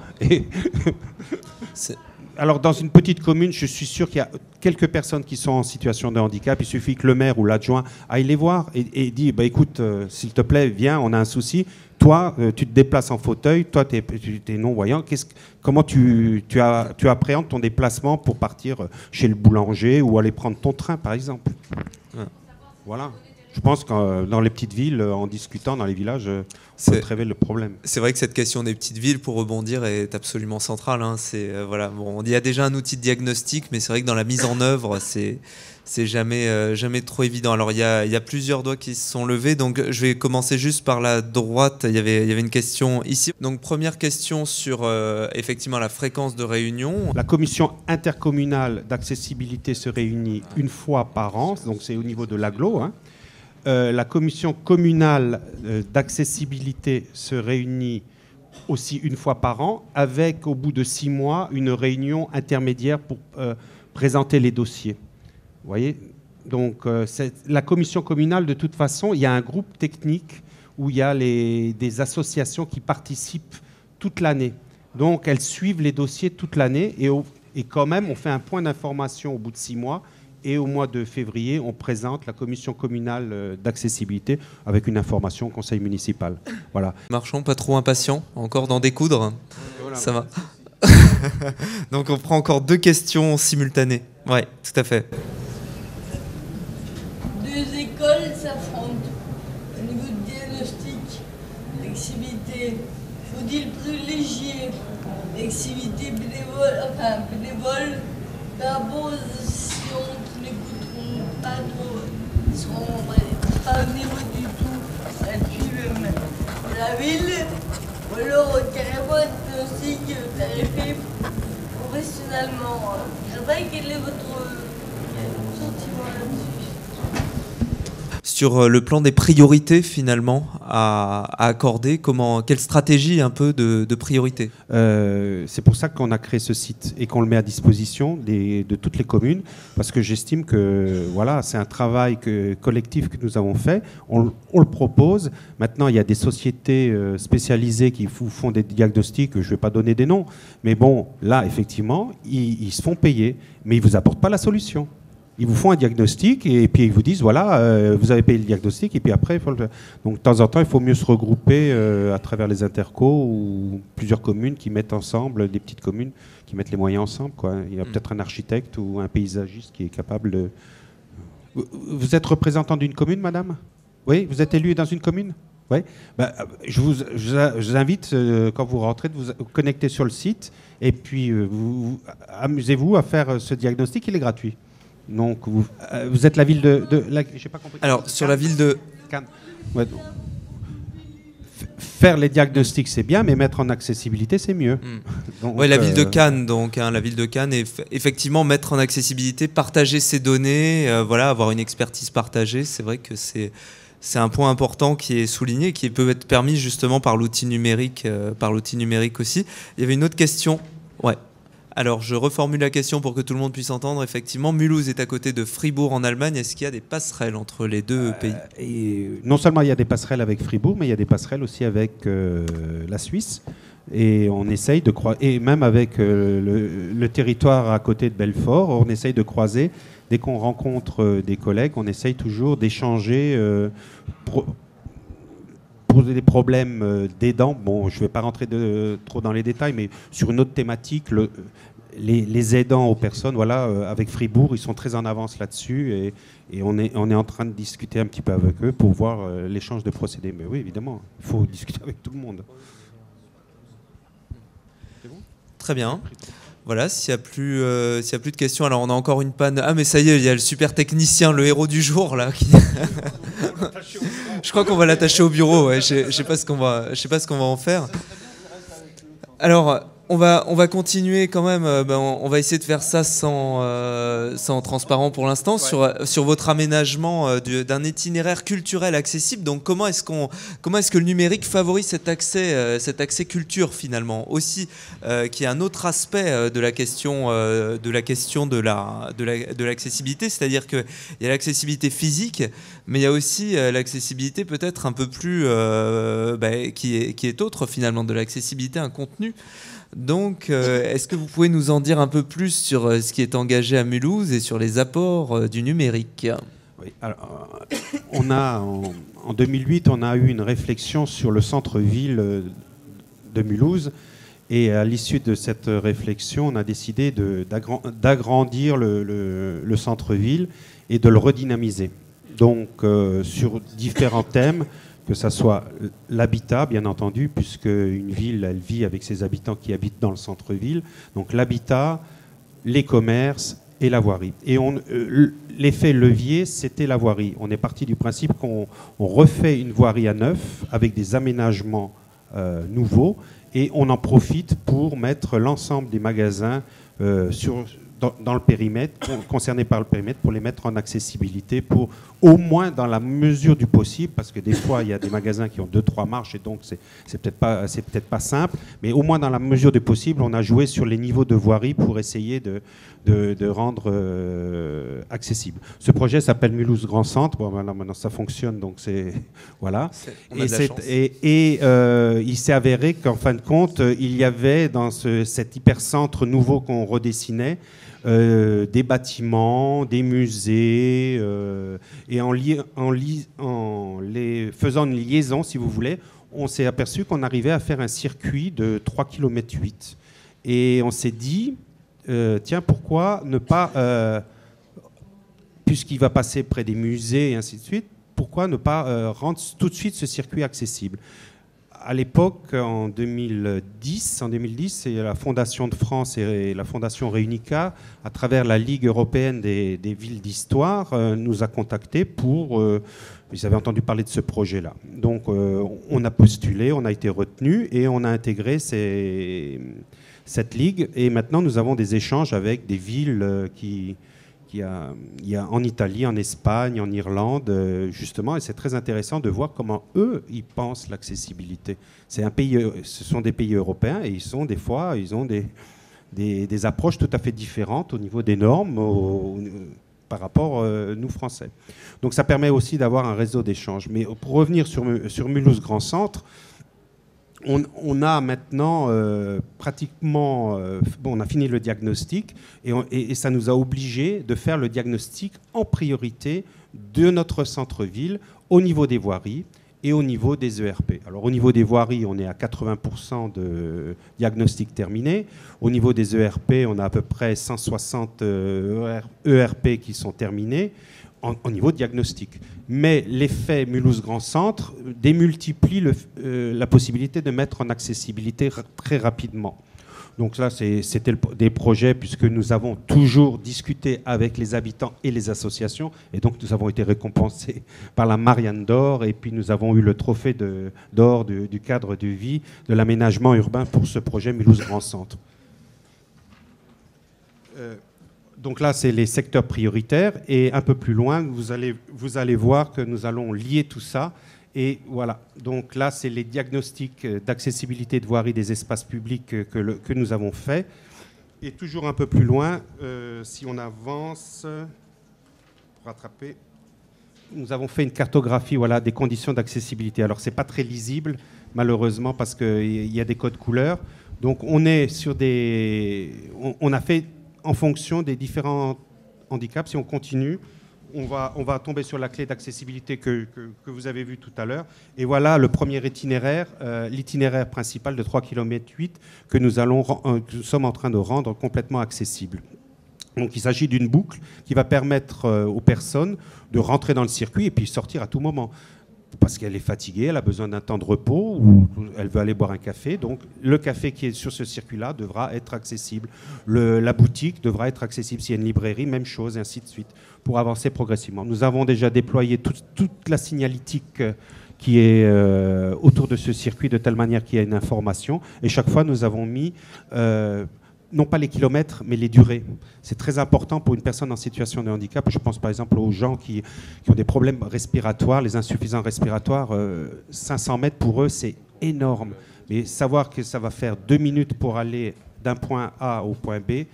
Speaker 3: Alors dans une petite commune, je suis sûr qu'il y a quelques personnes qui sont en situation de handicap. Il suffit que le maire ou l'adjoint aille les voir et dit bah, écoute, s'il te plaît, viens, on a un souci. Toi, tu te déplaces en fauteuil. Toi, tu es non-voyant. Comment tu appréhendes ton déplacement pour partir chez le boulanger ou aller prendre ton train, par exemple ? Voilà. Je pense que dans les petites villes, en discutant dans les villages, on peut révéler le problème.
Speaker 1: C'est vrai que cette question des petites villes, pour rebondir, est absolument centrale. Hein. Il y a déjà un outil de diagnostic, mais c'est vrai que dans la mise en œuvre, c'est jamais trop évident. Alors il y a plusieurs doigts qui se sont levés, donc je vais commencer juste par la droite. Il y avait une question ici. Donc première question sur effectivement la fréquence de réunion.
Speaker 3: La commission intercommunale d'accessibilité se réunit une fois par an, donc c'est au niveau de l'agglo, hein. La commission communale d'accessibilité se réunit aussi une fois par an, avec au bout de 6 mois une réunion intermédiaire pour présenter les dossiers. Vous voyez ? Donc la commission communale, de toute façon, il y a un groupe technique où il y a des associations qui participent toute l'année. Donc elles suivent les dossiers toute l'année et quand même on fait un point d'information au bout de 6 mois. Et au mois de février, on présente la commission communale d'accessibilité avec une information au conseil municipal. Voilà.
Speaker 1: Marchons, pas trop impatients, encore d'en découdre. Voilà. Ça va. Donc on prend encore 2 questions simultanées. Ouais, tout à fait.
Speaker 7: 2 écoles s'affrontent au niveau de diagnostic, d'activité. Faut-il privilégier l'activité bénévole par rapport aux associations qui n'écouteront pas trop, qui seront pas au niveau du tout à suivre la ville, ou alors carrément un diagnostic tarifé professionnellement. J'aimerais quel est votre sentiment là-dessus?
Speaker 1: Sur le plan des priorités finalement à accorder, quelle stratégie un peu de priorité?
Speaker 3: C'est pour ça qu'on a créé ce site et qu'on le met à disposition de toutes les communes, parce que j'estime que voilà, c'est un travail collectif que nous avons fait, on le propose. Maintenant, il y a des sociétés spécialisées qui font des diagnostics, je ne vais pas donner des noms, mais bon, là, effectivement, ils se font payer, mais ils ne vous apportent pas la solution. Ils vous font un diagnostic et puis ils vous disent voilà, vous avez payé le diagnostic et puis après, il faut le... Donc de temps en temps, il faut mieux se regrouper à travers les intercos ou plusieurs communes qui mettent ensemble, des petites communes qui mettent les moyens ensemble, quoi. Il y a peut-être un architecte ou un paysagiste qui est capable de... Vous êtes représentant d'une commune, madame? Oui, vous êtes élu dans une commune? Oui. Ben, je vous invite, quand vous rentrez, de vous connecter sur le site et puis amusez-vous à faire ce diagnostic, il est gratuit. Donc, vous êtes la ville de j'ai pas compris.
Speaker 1: Alors, sur la ville de
Speaker 3: Cannes. Ouais. Faire les diagnostics, c'est bien, mais mettre en accessibilité, c'est mieux.
Speaker 1: Oui, la ville de Cannes, donc, hein, la ville de Cannes, et effectivement, mettre en accessibilité, partager ces données, voilà, avoir une expertise partagée, c'est vrai que c'est un point important qui est souligné, qui peut être permis justement par l'outil numérique aussi. Il y avait une autre question. Ouais. Alors, je reformule la question pour que tout le monde puisse entendre. Effectivement, Mulhouse est à côté de Fribourg en Allemagne. Est-ce qu'il y a des passerelles entre les deux pays?
Speaker 3: Et non seulement il y a des passerelles avec Fribourg, mais il y a des passerelles aussi avec la Suisse. Et on essaye de croiser, et même avec le territoire à côté de Belfort, on essaye de croiser. Dès qu'on rencontre des collègues, on essaye toujours d'échanger, poser des problèmes d'aidants. Bon, je ne vais pas rentrer trop dans les détails, mais sur une autre thématique, les aidants aux personnes, voilà, avec Fribourg, ils sont très en avance là-dessus et on est en train de discuter un petit peu avec eux pour voir l'échange de procédés. Mais oui, évidemment, il faut discuter avec tout le monde.
Speaker 1: Très bien. Voilà, s'il n'y a plus de questions, alors on a encore une panne. Ah mais ça y est, il y a le super technicien, le héros du jour là. Je crois qu'on va l'attacher au bureau. Ouais. Je sais pas ce qu'on va en faire. Alors on va continuer quand même. On va essayer de faire ça sans transparent pour l'instant, ouais. sur votre aménagement d'un itinéraire culturel accessible. Donc comment est-ce que le numérique favorise cet accès culture finalement aussi, qui est un autre aspect de la question de l'accessibilité, c'est-à-dire que il y a l'accessibilité physique, mais il y a aussi l'accessibilité peut-être un peu plus qui est autre finalement, de l'accessibilité à un contenu. Donc, est-ce que vous pouvez nous en dire un peu plus sur ce qui est engagé à Mulhouse et sur les apports du numérique?
Speaker 3: Oui, alors, en 2008, on a eu une réflexion sur le centre-ville de Mulhouse. Et à l'issue de cette réflexion, on a décidé d'agrandir le centre-ville et de le redynamiser. Donc, sur différents thèmes, que ce soit l'habitat, bien entendu, puisque une ville, elle vit avec ses habitants qui habitent dans le centre-ville. Donc l'habitat, les commerces et la voirie. Et l'effet levier, c'était la voirie. On est parti du principe qu'on refait une voirie à neuf avec des aménagements nouveaux et on en profite pour mettre l'ensemble des magasins dans le périmètre, concernés par le périmètre, pour les mettre en accessibilité, pour au moins dans la mesure du possible, parce que des fois il y a des magasins qui ont 2-3 marches et donc c'est peut-être pas simple, mais au moins dans la mesure du possible, on a joué sur les niveaux de voirie pour essayer de rendre accessible. Ce projet s'appelle Mulhouse Grand Centre. Bon, maintenant ça fonctionne, donc c'est voilà. Et il s'est avéré qu'en fin de compte, il y avait dans cet hypercentre nouveau qu'on redessinait des bâtiments, des musées, et en les faisant une liaison, si vous voulez, on s'est aperçu qu'on arrivait à faire un circuit de 3,8 km. Et on s'est dit, tiens, pourquoi ne pas, puisqu'il va passer près des musées et ainsi de suite, pourquoi ne pas rendre tout de suite ce circuit accessible? À l'époque, en 2010, c'est la Fondation de France et la Fondation Réunica, à travers la Ligue européenne des villes d'histoire, nous a contactés pour... ils avaient entendu parler de ce projet-là. Donc, on a postulé, on a été retenu et on a intégré cette ligue. Et maintenant, nous avons des échanges avec des villes il y a en Italie, en Espagne, en Irlande, justement, et c'est très intéressant de voir comment eux, ils pensent l'accessibilité. Ce sont des pays européens et des fois, ils ont des approches tout à fait différentes au niveau des normes par rapport nous, Français. Donc ça permet aussi d'avoir un réseau d'échanges. Mais pour revenir sur Mulhouse Grand Centre, on a maintenant pratiquement... on a fini le diagnostic et ça nous a obligés de faire le diagnostic en priorité de notre centre-ville au niveau des voiries et au niveau des ERP. Alors au niveau des voiries, on est à 80% de diagnostic terminé. Au niveau des ERP, on a à peu près 160 ERP qui sont terminés au niveau diagnostic. Mais l'effet Mulhouse Grand Centre démultiplie la possibilité de mettre en accessibilité très rapidement. Donc là, c'était des projets, puisque nous avons toujours discuté avec les habitants et les associations, et donc nous avons été récompensés par la Marianne d'Or, et puis nous avons eu le trophée d'or du cadre de vie de l'aménagement urbain pour ce projet Mulhouse Grand Centre. Donc là, c'est les secteurs prioritaires, et un peu plus loin, vous allez voir que nous allons lier tout ça. Et voilà, donc là, c'est les diagnostics d'accessibilité de voirie des espaces publics que nous avons faits. Et toujours un peu plus loin, si on avance, pour rattraper, nous avons fait une cartographie des conditions d'accessibilité. Alors, ce n'est pas très lisible, malheureusement, parce qu'il y a des codes couleurs. Donc, on est sur on a fait en fonction des différents handicaps. Si on continue, on va tomber sur la clé d'accessibilité que vous avez vue tout à l'heure. Et voilà le premier itinéraire, l'itinéraire principal de 3,8 km que nous sommes en train de rendre complètement accessible. Donc il s'agit d'une boucle qui va permettre aux personnes de rentrer dans le circuit et puis sortir à tout moment. Parce qu'elle est fatiguée, elle a besoin d'un temps de repos ou elle veut aller boire un café. Donc le café qui est sur ce circuit-là devra être accessible. La boutique devra être accessible. S'il y a une librairie, même chose, et ainsi de suite, pour avancer progressivement. Nous avons déjà déployé toute la signalétique qui est autour de ce circuit, de telle manière qu'il y a une information. Et chaque fois, nous avons mis... non pas les kilomètres, mais les durées. C'est très important pour une personne en situation de handicap. Je pense par exemple aux gens qui ont des problèmes respiratoires, les insuffisants respiratoires. 500 mètres pour eux, c'est énorme. Mais savoir que ça va faire 2 minutes pour aller d'un point A au point B,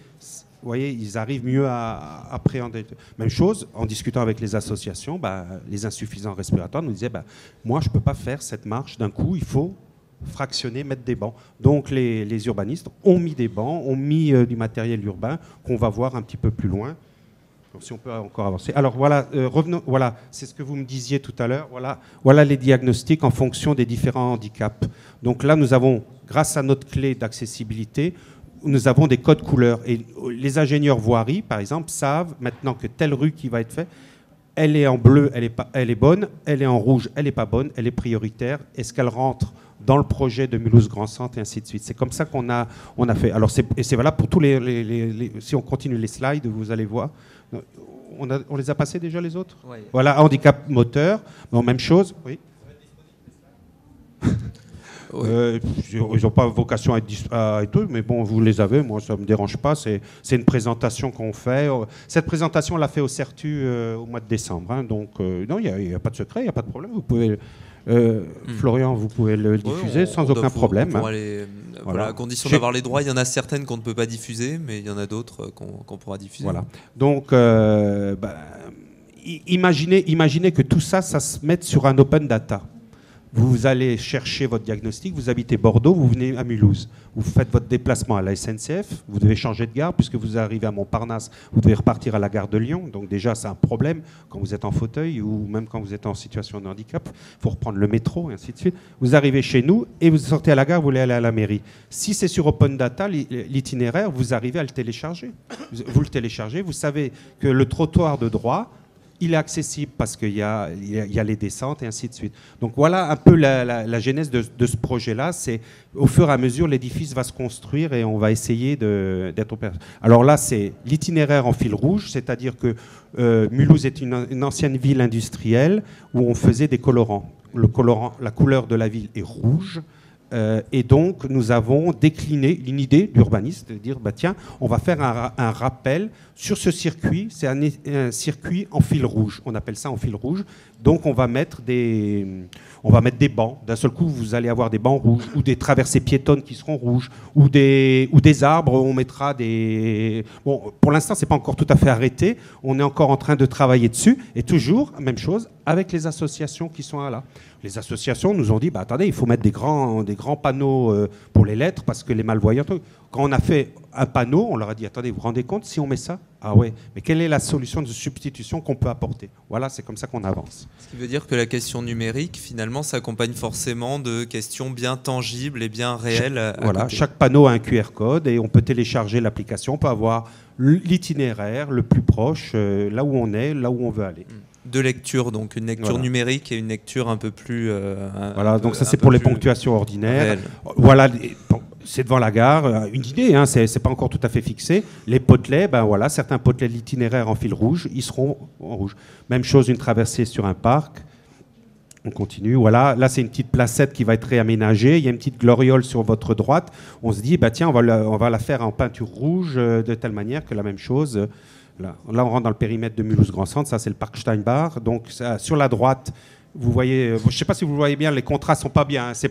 Speaker 3: vous voyez, ils arrivent mieux à appréhender. Même chose, en discutant avec les associations, les insuffisants respiratoires nous disaient moi, je ne peux pas faire cette marche d'un coup, il faut fractionner, mettre des bancs. Donc les urbanistes ont mis des bancs, ont mis du matériel urbain qu'on va voir un petit peu plus loin. Donc, si on peut encore avancer. Alors voilà, revenons. Voilà, c'est ce que vous me disiez tout à l'heure. Voilà les diagnostics en fonction des différents handicaps. Donc là, nous avons, grâce à notre clé d'accessibilité, nous avons des codes couleurs. Et les ingénieurs voirie, par exemple, savent maintenant que telle rue qui va être faite, elle est en bleu, elle est bonne. Elle est en rouge, elle n'est pas bonne. Elle est prioritaire. Est-ce qu'elle rentre dans le projet de Mulhouse Grand Centre et ainsi de suite. C'est comme ça qu'on a fait. Alors c'est valable pour tous si on continue les slides, vous allez voir. On les a passés déjà les autres.
Speaker 1: Oui.
Speaker 3: Voilà, handicap moteur. Bon, même chose. Oui. Oui. Ils n'ont pas vocation à être mais bon, vous les avez, moi ça ne me dérange pas, c'est une présentation qu'on fait. Cette présentation, on l'a fait au CERTU au mois de décembre, hein, donc non, il n'y a pas de secret, il n'y a pas de problème, vous pouvez... Florian, vous pouvez le diffuser sans aucun problème.
Speaker 1: Voilà, à condition d'avoir les droits, il y en a certaines qu'on ne peut pas diffuser, mais il y en a d'autres qu'on pourra diffuser.
Speaker 3: Voilà. Donc, imaginez que tout ça se mette sur un open data. Vous allez chercher votre diagnostic, vous habitez Bordeaux, vous venez à Mulhouse. Vous faites votre déplacement à la SNCF, vous devez changer de gare, puisque vous arrivez à Montparnasse, vous devez repartir à la gare de Lyon. Donc déjà, c'est un problème quand vous êtes en fauteuil ou même quand vous êtes en situation de handicap. Il faut reprendre le métro et ainsi de suite. Vous arrivez chez nous et vous sortez à la gare, vous voulez aller à la mairie. Si c'est sur Open Data, l'itinéraire, vous arrivez à le télécharger. Vous le téléchargez, vous savez que le trottoir de droit, il est accessible parce qu'il y a les descentes et ainsi de suite. Donc voilà un peu la genèse de ce projet-là. C'est au fur et à mesure, l'édifice va se construire et on va essayer d'être opérationnel. Alors là, c'est l'itinéraire en fil rouge, c'est-à-dire que Mulhouse est une ancienne ville industrielle où on faisait des colorants. La couleur de la ville est rouge. Et donc, nous avons décliné une idée d'urbaniste, de dire, tiens, on va faire un rappel sur ce circuit. C'est un circuit en fil rouge. On appelle ça en fil rouge. Donc on va mettre des bancs. D'un seul coup, vous allez avoir des bancs rouges ou des traversées piétonnes qui seront rouges ou des arbres. On mettra des... Bon, pour l'instant, c'est pas encore tout à fait arrêté. On est encore en train de travailler dessus. Et toujours, même chose, avec les associations qui sont là. Les associations nous ont dit, bah, attendez, il faut mettre des grands panneaux pour les lettres parce que les malvoyants... Quand on a fait un panneau, on leur a dit, attendez, vous vous rendez compte si on met ça? Ah ouais, mais quelle est la solution de substitution qu'on peut apporter? Voilà, c'est comme ça qu'on avance.
Speaker 1: Ce qui veut dire que la question numérique, finalement, s'accompagne forcément de questions bien tangibles et bien réelles.
Speaker 3: Voilà, chaque panneau a un QR code et on peut télécharger l'application, on peut avoir l'itinéraire le plus proche, là où on est, là où on veut aller.
Speaker 1: Deux lectures, donc une lecture numérique et une lecture un peu plus...
Speaker 3: voilà, donc ça c'est pour les ponctuations ordinaires. Réel. Voilà, c'est devant la gare, une idée, hein, c'est pas encore tout à fait fixé. Les potelets, ben voilà, certains potelets de l'itinéraire en fil rouge, ils seront en rouge. Même chose, une traversée sur un parc. On continue, voilà. Là, c'est une petite placette qui va être réaménagée. Il y a une petite gloriole sur votre droite. On se dit, bah, tiens, on va la faire en peinture rouge de telle manière que la même chose... Là, on rentre dans le périmètre de Mulhouse Grand Centre. Ça, c'est le parc Steinbach. Donc, ça, sur la droite, vous voyez... je ne sais pas si vous voyez bien, les contrastes ne sont pas bien. Hein. C'est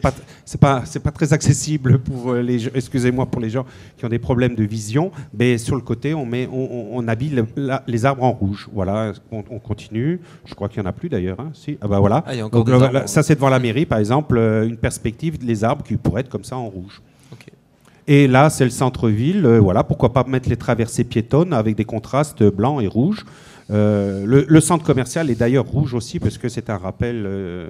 Speaker 3: pas très accessible pour les... Excusez-moi pour les gens qui ont des problèmes de vision. Mais sur le côté, on habille les arbres en rouge. Voilà, on continue. Je crois qu'il n'y en a plus, d'ailleurs. Hein. Si. Ah, bah, voilà.
Speaker 1: Ah, il y a encore
Speaker 3: donc, là, ça, c'est devant la mairie, par exemple, une perspective, les arbres qui pourraient être comme ça en rouge.
Speaker 1: Okay.
Speaker 3: Et là, c'est le centre-ville. Voilà, pourquoi pas mettre les traversées piétonnes avec des contrastes blancs et rouges. Le centre commercial est d'ailleurs rouge aussi parce que c'est un rappel de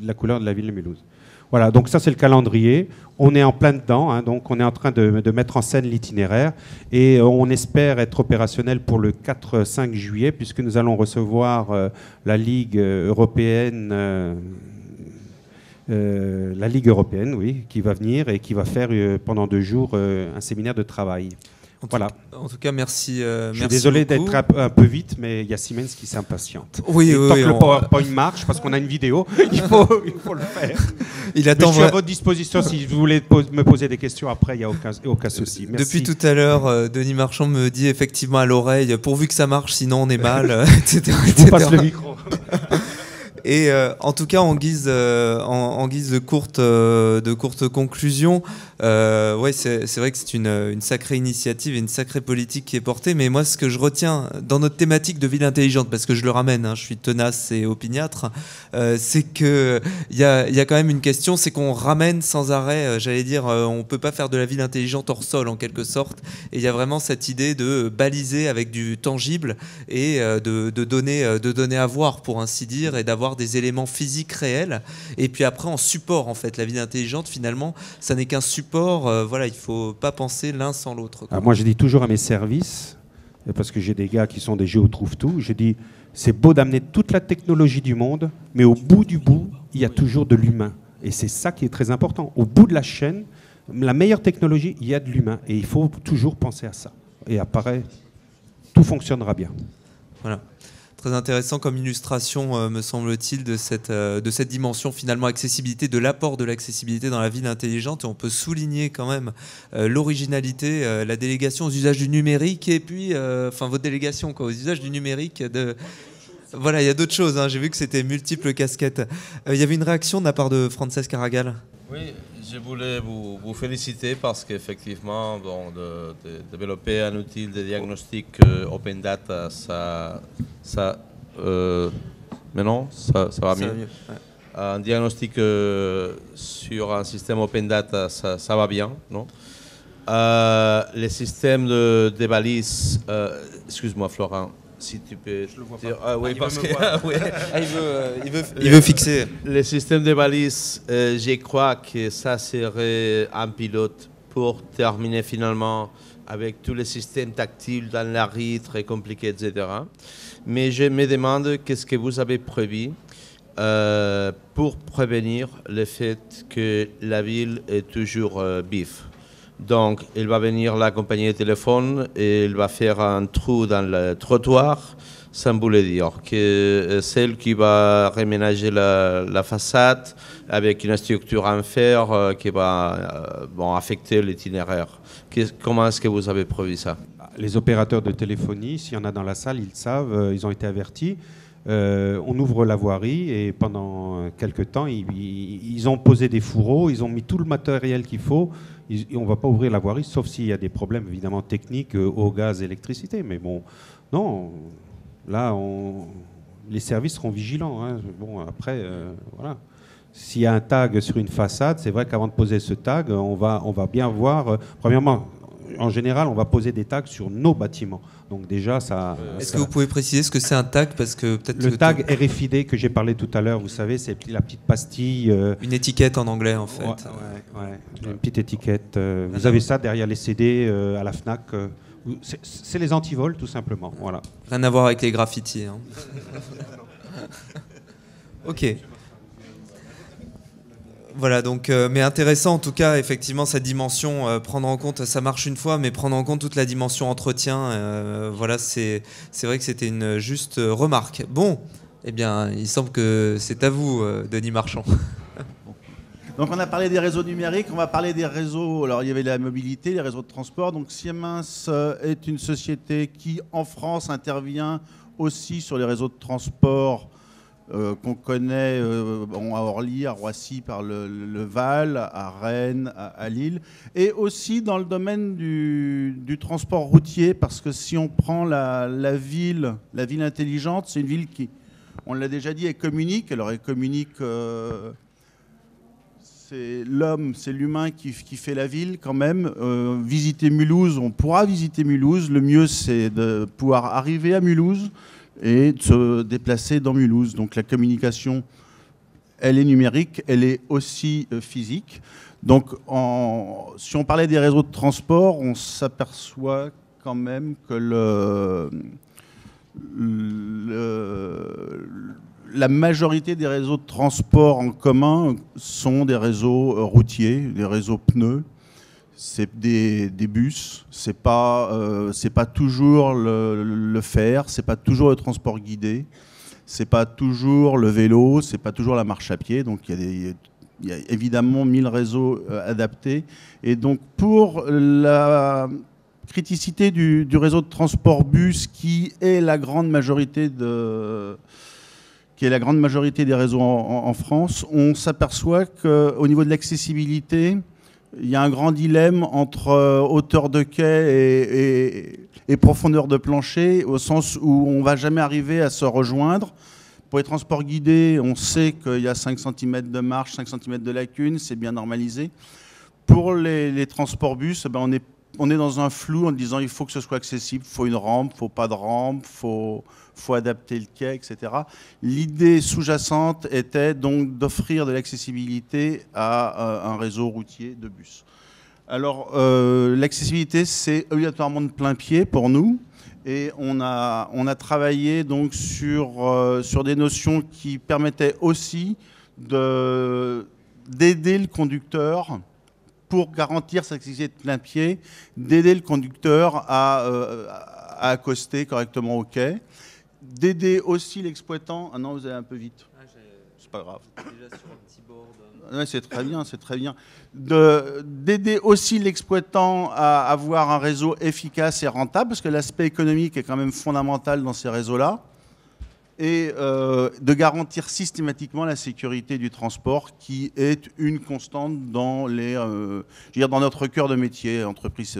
Speaker 3: la couleur de la ville de Mulhouse. Voilà, donc ça c'est le calendrier. On est en plein dedans, hein, donc on est en train de mettre en scène l'itinéraire et on espère être opérationnel pour le 4-5 juillet puisque nous allons recevoir la Ligue européenne. La Ligue européenne, oui, qui va venir et qui va faire pendant 2 jours un séminaire de travail.
Speaker 1: En tout cas, merci.
Speaker 3: Je suis désolé d'être un peu vite, mais il y a Siemens qui s'impatiente.
Speaker 1: Oui,
Speaker 3: tant que le PowerPoint marche, parce qu'on a une vidéo, il faut le faire.
Speaker 1: Il attend.
Speaker 3: Je suis à votre disposition si vous voulez me poser des questions après, il n'y a aucun souci.
Speaker 1: Merci. Depuis tout à l'heure, Denis Marchand me dit effectivement à l'oreille, pourvu que ça marche, sinon on est mal, etc.
Speaker 3: Je vous passe le micro.
Speaker 1: Et en tout cas, en guise de courte conclusion, ouais, c'est vrai que c'est une sacrée initiative et une sacrée politique qui est portée. Mais moi, ce que je retiens dans notre thématique de ville intelligente, parce que je le ramène, hein, je suis tenace et opiniâtre, c'est qu'il y a quand même une question, c'est qu'on ramène sans arrêt, j'allais dire, on ne peut pas faire de la ville intelligente hors sol en quelque sorte. Et il y a vraiment cette idée de baliser avec du tangible et de donner à voir, pour ainsi dire, et d'avoir des éléments physiques réels. Et puis après, en support, en fait, la ville intelligente, finalement, ça n'est qu'un support. Voilà, il ne faut pas penser l'un sans l'autre.
Speaker 3: Moi, je dis toujours à mes services, parce que j'ai des gars qui sont des géo-trouve-tout, je dis, c'est beau d'amener toute la technologie du monde, mais au bout du bout, il y a toujours de l'humain. Et c'est ça qui est très important. Au bout de la chaîne, la meilleure technologie, il y a de l'humain. Et il faut toujours penser à ça. Et après, tout fonctionnera bien.
Speaker 1: Voilà. Très intéressant comme illustration, me semble-t-il, de cette dimension finalement accessibilité, de l'apport de l'accessibilité dans la ville intelligente. Et on peut souligner quand même l'originalité, la délégation aux usages du numérique et puis, votre délégation aux usages du numérique. Voilà, il y a d'autres choses. Hein. J'ai vu que c'était multiples casquettes. Il y avait une réaction de la part de Frances Carragal.
Speaker 4: Oui, je voulais vous féliciter parce qu'effectivement, de développer un outil de diagnostic open data, maintenant, ça va mieux. Ouais. Un diagnostic sur un système open data, ça va bien, non? Les systèmes de balises, excuse-moi Florent, si tu peux...
Speaker 3: Je le vois pas.
Speaker 4: Ah, oui, parce que... oui.
Speaker 1: Il veut fixer.
Speaker 4: Les systèmes de balises, je crois que ça serait un pilote pour terminer finalement avec tous les systèmes tactiles dans la rue, très compliqués, etc. Mais je me demande qu'est-ce que vous avez prévu pour prévenir le fait que la ville est toujours bif. Donc, il va venir la compagnie de téléphone et il va faire un trou dans le trottoir, sans vous le dire, que celle qui va réménager la façade avec une structure en fer qui va affecter l'itinéraire. Comment est-ce que vous avez prévu ça?
Speaker 3: Les opérateurs de téléphonie, s'il y en a dans la salle, ils savent, ils ont été avertis. On ouvre la voirie et pendant quelques temps, ils ont posé des fourreaux, ils ont mis tout le matériel qu'il faut. On ne va pas ouvrir la voirie, sauf s'il y a des problèmes évidemment techniques, eau, gaz, électricité. Mais bon, non, là, les services seront vigilants. Hein. Bon, après, voilà. S'il y a un tag sur une façade, c'est vrai qu'avant de poser ce tag, on va bien voir. Premièrement, en général, on va poser des tags sur nos bâtiments. Donc déjà, ça...
Speaker 1: Est-ce que vous pouvez préciser ce que c'est un tag, parce que peut-être
Speaker 3: le tag RFID que j'ai parlé tout à l'heure, vous savez, c'est la petite pastille...
Speaker 1: Une étiquette en anglais, en fait.
Speaker 3: Ouais. Une petite étiquette. Vous avez ça derrière les CD à la FNAC. C'est les antivols, tout simplement. Voilà.
Speaker 1: Rien à voir avec les graffitis. Hein. Ok. Voilà, donc, mais intéressant en tout cas, effectivement, cette dimension, prendre en compte, ça marche une fois, mais prendre en compte toute la dimension entretien, voilà, c'est vrai que c'était une juste remarque. Bon, eh bien, il semble que c'est à vous, Denis Marchand.
Speaker 8: Donc on a parlé des réseaux numériques, on va parler des réseaux, alors il y avait la mobilité, les réseaux de transport. Donc Siemens est une société qui, en France, intervient aussi sur les réseaux de transport qu'on connaît à Orly, à Roissy, par le Val, à Rennes, à Lille, et aussi dans le domaine du transport routier, parce que si on prend la ville intelligente, c'est une ville qui, on l'a déjà dit, elle communique. Alors elle communique, c'est l'homme, c'est l'humain qui fait la ville quand même. Visiter Mulhouse, on pourra visiter Mulhouse. Le mieux, c'est de pouvoir arriver à Mulhouse et de se déplacer dans Mulhouse. Donc la communication, elle est numérique, elle est aussi physique. Donc si on parlait des réseaux de transport, on s'aperçoit quand même que la majorité des réseaux de transport en commun sont des réseaux routiers, des réseaux pneus. C'est des bus, c'est pas toujours le fer, c'est pas toujours le transport guidé, c'est pas toujours le vélo, c'est pas toujours la marche à pied. Donc il y a évidemment 1000 réseaux adaptés. Et donc pour la criticité du réseau de transport bus, qui est la grande majorité des réseaux en France, on s'aperçoit qu'au niveau de l'accessibilité, il y a un grand dilemme entre hauteur de quai et profondeur de plancher, au sens où on ne va jamais arriver à se rejoindre. Pour les transports guidés, on sait qu'il y a 5 cm de marge, 5 cm de lacune, c'est bien normalisé. Pour les transports bus, on est dans un flou en disant il faut que ce soit accessible, il faut une rampe, il ne faut pas de rampe, il faut adapter le quai, etc. L'idée sous-jacente était donc d'offrir de l'accessibilité à un réseau routier de bus. Alors l'accessibilité, c'est obligatoirement de plein pied pour nous, et on a travaillé donc sur des notions qui permettaient aussi d'aider le conducteur, pour garantir sa accessibilité de plein pied, d'aider le conducteur à accoster correctement au quai, d'aider aussi l'exploitant... Ah non, vous allez un peu vite. C'est pas grave. Déjà sur un petit board. Ouais, c'est très bien, c'est très bien. D'aider aussi l'exploitant à avoir un réseau efficace et rentable, parce que l'aspect économique est quand même fondamental dans ces réseaux-là, et de garantir systématiquement la sécurité du transport, qui est une constante dans dans notre cœur de métier, entreprise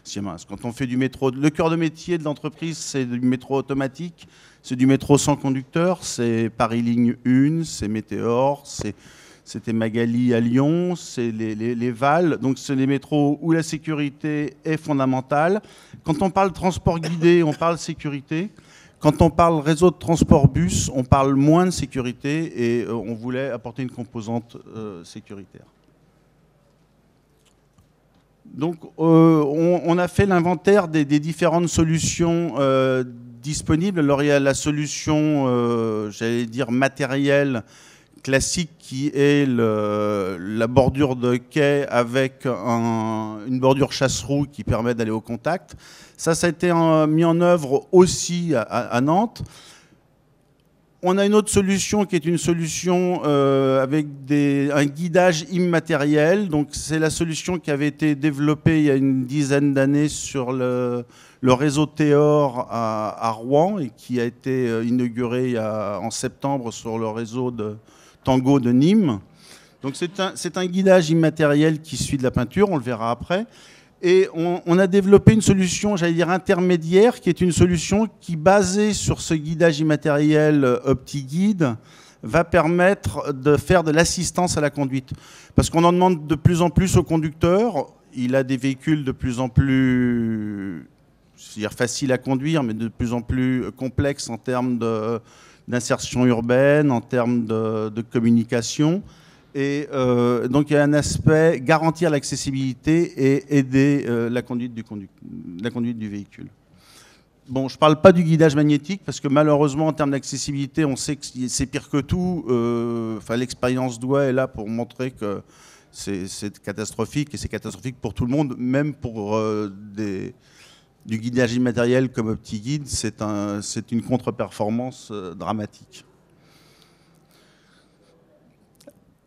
Speaker 8: Siemens. Quand on fait du métro, le cœur de métier de l'entreprise, c'est du métro automatique, c'est du métro sans conducteur, c'est Paris Ligne 1, c'est Météor, c'était Magali à Lyon, c'est les VAL. Donc c'est les métros où la sécurité est fondamentale. Quand on parle transport guidé, on parle sécurité. Quand on parle réseau de transport bus, on parle moins de sécurité, et on voulait apporter une composante sécuritaire. Donc on a fait l'inventaire des différentes solutions disponibles. Alors il y a la solution, j'allais dire, matérielle, classique, qui est la bordure de quai avec une bordure chasse-roue qui permet d'aller au contact. Ça a été mis en œuvre aussi à Nantes. On a une autre solution qui est une solution avec un guidage immatériel. Donc c'est la solution qui avait été développée il y a une dizaine d'années sur le réseau Théor à Rouen et qui a été inauguré en septembre sur le réseau de Tango de Nîmes. Donc c'est un guidage immatériel qui suit de la peinture, on le verra après. Et on a développé une solution, j'allais dire intermédiaire, qui est une solution qui, basée sur ce guidage immatériel OptiGuide, va permettre de faire de l'assistance à la conduite. Parce qu'on en demande de plus en plus au conducteur. Il a des véhicules de plus en plus, c'est-à-dire faciles à conduire, mais de plus en plus complexes en termes d'insertion urbaine, en termes de communication. Et donc il y a un aspect garantir l'accessibilité et aider la conduite du véhicule. Bon, je ne parle pas du guidage magnétique parce que malheureusement en termes d'accessibilité, on sait que c'est pire que tout. L'expérience Douai est là pour montrer que c'est catastrophique et c'est catastrophique pour tout le monde, même pour du guidage immatériel comme OptiGuide, c'est une contre-performance dramatique.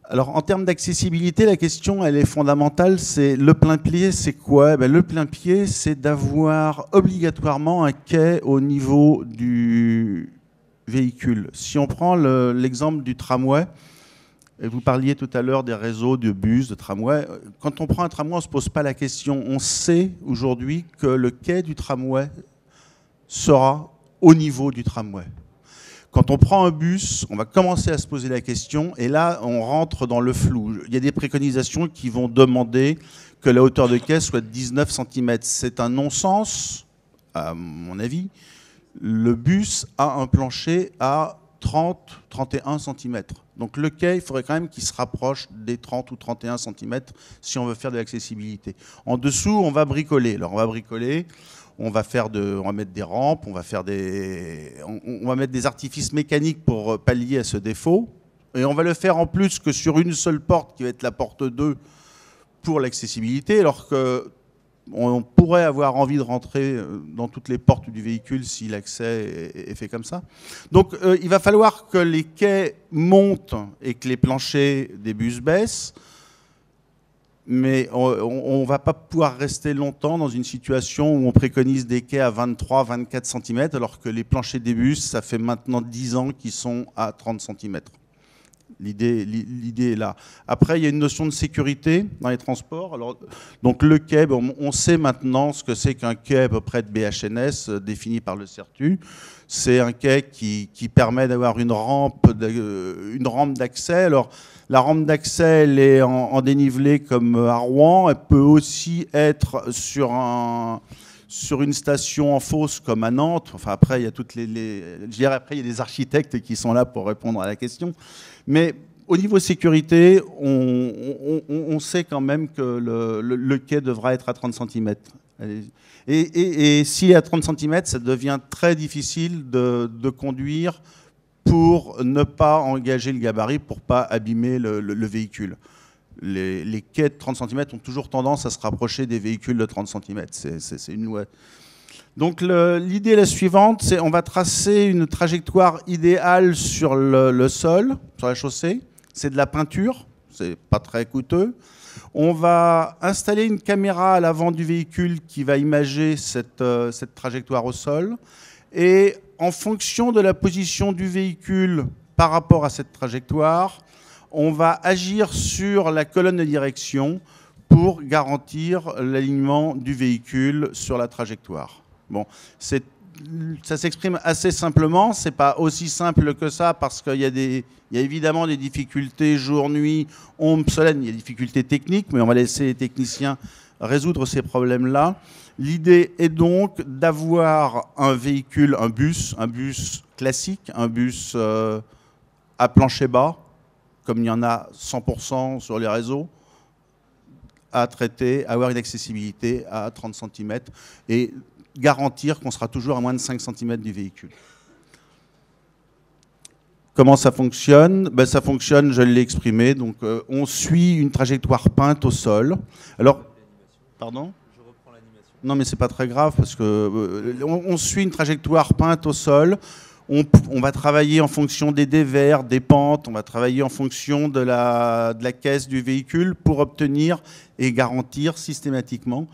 Speaker 8: Alors, en termes d'accessibilité, la question, elle est fondamentale. C'est le plein-pied, c'est quoi? Le plein-pied, c'est d'avoir obligatoirement un quai au niveau du véhicule. Si on prend l'exemple du tramway, et vous parliez tout à l'heure des réseaux de bus, de tramway, quand on prend un tramway, on ne se pose pas la question. On sait aujourd'hui que le quai du tramway sera au niveau du tramway. Quand on prend un bus, on va commencer à se poser la question, et là, on rentre dans le flou. Il y a des préconisations qui vont demander que la hauteur de quai soit de 19 cm. C'est un non-sens, à mon avis. Le bus a un plancher à 30-31 cm. Donc le quai, il faudrait quand même qu'il se rapproche des 30 ou 31 cm si on veut faire de l'accessibilité. En dessous, on va bricoler. Alors on va bricoler. On va mettre des rampes, on va mettre des artifices mécaniques pour pallier à ce défaut. Et on va le faire en plus que sur une seule porte qui va être la porte 2 pour l'accessibilité, alors qu'on pourrait avoir envie de rentrer dans toutes les portes du véhicule si l'accès est fait comme ça. Donc il va falloir que les quais montent et que les planchers des bus baissent. Mais on ne va pas pouvoir rester longtemps dans une situation où on préconise des quais à 23-24 cm, alors que les planchers des bus, ça fait maintenant 10 ans qu'ils sont à 30 cm. L'idée est là. Après, il y a une notion de sécurité dans les transports. Alors, donc le quai, on sait maintenant ce que c'est qu'un quai à peu près de BHNS défini par le CERTU. C'est un quai qui permet d'avoir une rampe d'accès. Alors, la rampe d'accès, elle est en dénivelé comme à Rouen. Elle peut aussi être sur une station en fosse comme à Nantes. Enfin, après, il y a je dirais après, il y a des architectes qui sont là pour répondre à la question. Mais au niveau sécurité, on sait quand même que le quai devra être à 30 cm. Et s'il est à 30 cm, ça devient très difficile de conduire pour ne pas engager le gabarit, pour ne pas abîmer le véhicule. Les quais de 30 cm ont toujours tendance à se rapprocher des véhicules de 30 cm. C'est une loi. Donc l'idée est la suivante, c'est on va tracer une trajectoire idéale sur le sol, sur la chaussée. C'est de la peinture, c'est pas très coûteux. On va installer une caméra à l'avant du véhicule qui va imager cette trajectoire au sol. Et en fonction de la position du véhicule par rapport à cette trajectoire, on va agir sur la colonne de direction pour garantir l'alignement du véhicule sur la trajectoire. Bon, ça s'exprime assez simplement, c'est pas aussi simple que ça parce qu'il y a évidemment des difficultés jour, nuit, ombre, soleil, il y a des difficultés techniques, mais on va laisser les techniciens résoudre ces problèmes-là. L'idée est donc d'avoir un véhicule, un bus classique, un bus à plancher bas, comme il y en a 100% sur les réseaux, à traiter, avoir une accessibilité à 30 cm et garantir qu'on sera toujours à moins de 5 cm du véhicule. Comment ça fonctionne? Ça fonctionne, je l'ai exprimé, donc on suit une trajectoire peinte au sol. Alors, pardon? Non, mais c'est pas très grave parce que on suit une trajectoire peinte au sol. On va travailler en fonction des dévers, des pentes, on va travailler en fonction de la caisse du véhicule pour obtenir et garantir systématiquement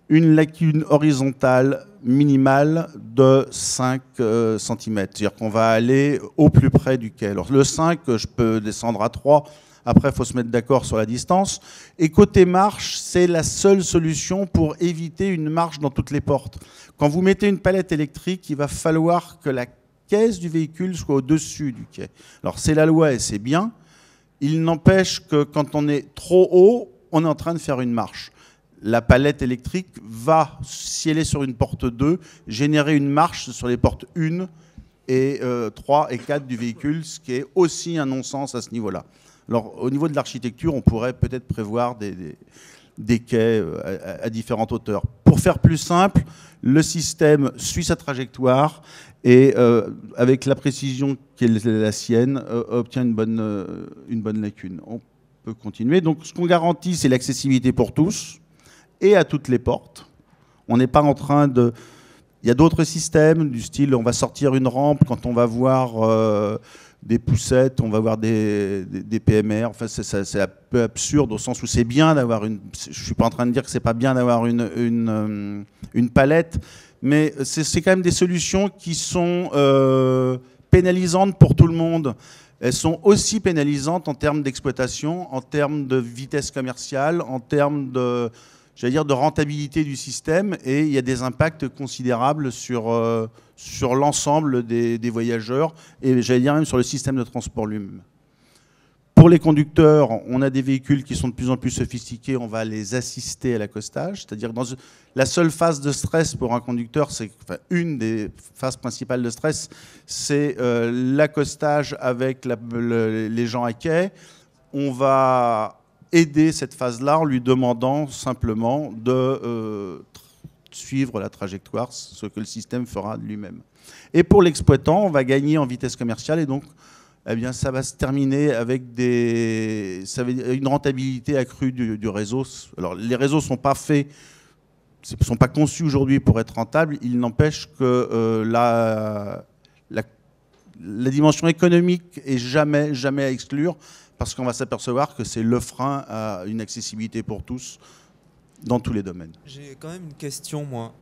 Speaker 8: une lacune horizontale minimale de 5 cm. C'est-à-dire qu'on va aller au plus près du quai. Alors le 5, je peux descendre à 3. Après, il faut se mettre d'accord sur la distance. Et côté marche, c'est la seule solution pour éviter une marche dans toutes les portes. Quand vous mettez une palette électrique, il va falloir que la caisse du véhicule soit au-dessus du quai. Alors c'est la loi et c'est bien. Il n'empêche que quand on est trop haut, on est en train de faire une marche. La palette électrique va, si elle est sur une porte 2, générer une marche sur les portes 1 et 3 et 4 du véhicule, ce qui est aussi un non-sens à ce niveau-là. Alors, au niveau de l'architecture, on pourrait peut-être prévoir des quais à différentes hauteurs. Pour faire plus simple, le système suit sa trajectoire et, avec la précision qui est la sienne, obtient une bonne lacune. On peut continuer. Donc, ce qu'on garantit, c'est l'accessibilité pour tous et à toutes les portes. On n'est pas en train de... Il y a d'autres systèmes du style, on va sortir une rampe quand on va voir des poussettes, on va voir des PMR. Enfin, c'est un peu absurde au sens où c'est bien d'avoir une... Je ne suis pas en train de dire que c'est pas bien d'avoir une palette, mais c'est quand même des solutions qui sont pénalisantes pour tout le monde. Elles sont aussi pénalisantes en termes d'exploitation, en termes de vitesse commerciale, en termes de... j'allais dire, de rentabilité du système, et il y a des impacts considérables sur l'ensemble des voyageurs, et j'allais dire même sur le système de transport lui-même. Pour les conducteurs, on a des véhicules qui sont de plus en plus sophistiqués, on va les assister à l'accostage, c'est-à-dire dans la seule phase de stress pour un conducteur, enfin, une des phases principales de stress, c'est l'accostage avec les gens à quai. On va aider cette phase-là en lui demandant simplement de suivre la trajectoire, ce que le système fera de lui-même. Et pour l'exploitant, on va gagner en vitesse commerciale et donc eh bien, ça va se terminer avec une rentabilité accrue du réseau. Alors, les réseaux ne sont pas faits, ne sont pas conçus aujourd'hui pour être rentables. Il n'empêche que la dimension économique est jamais à exclure, parce qu'on va s'apercevoir que c'est le frein à une accessibilité pour tous dans tous les domaines.
Speaker 1: J'ai quand même une question, moi.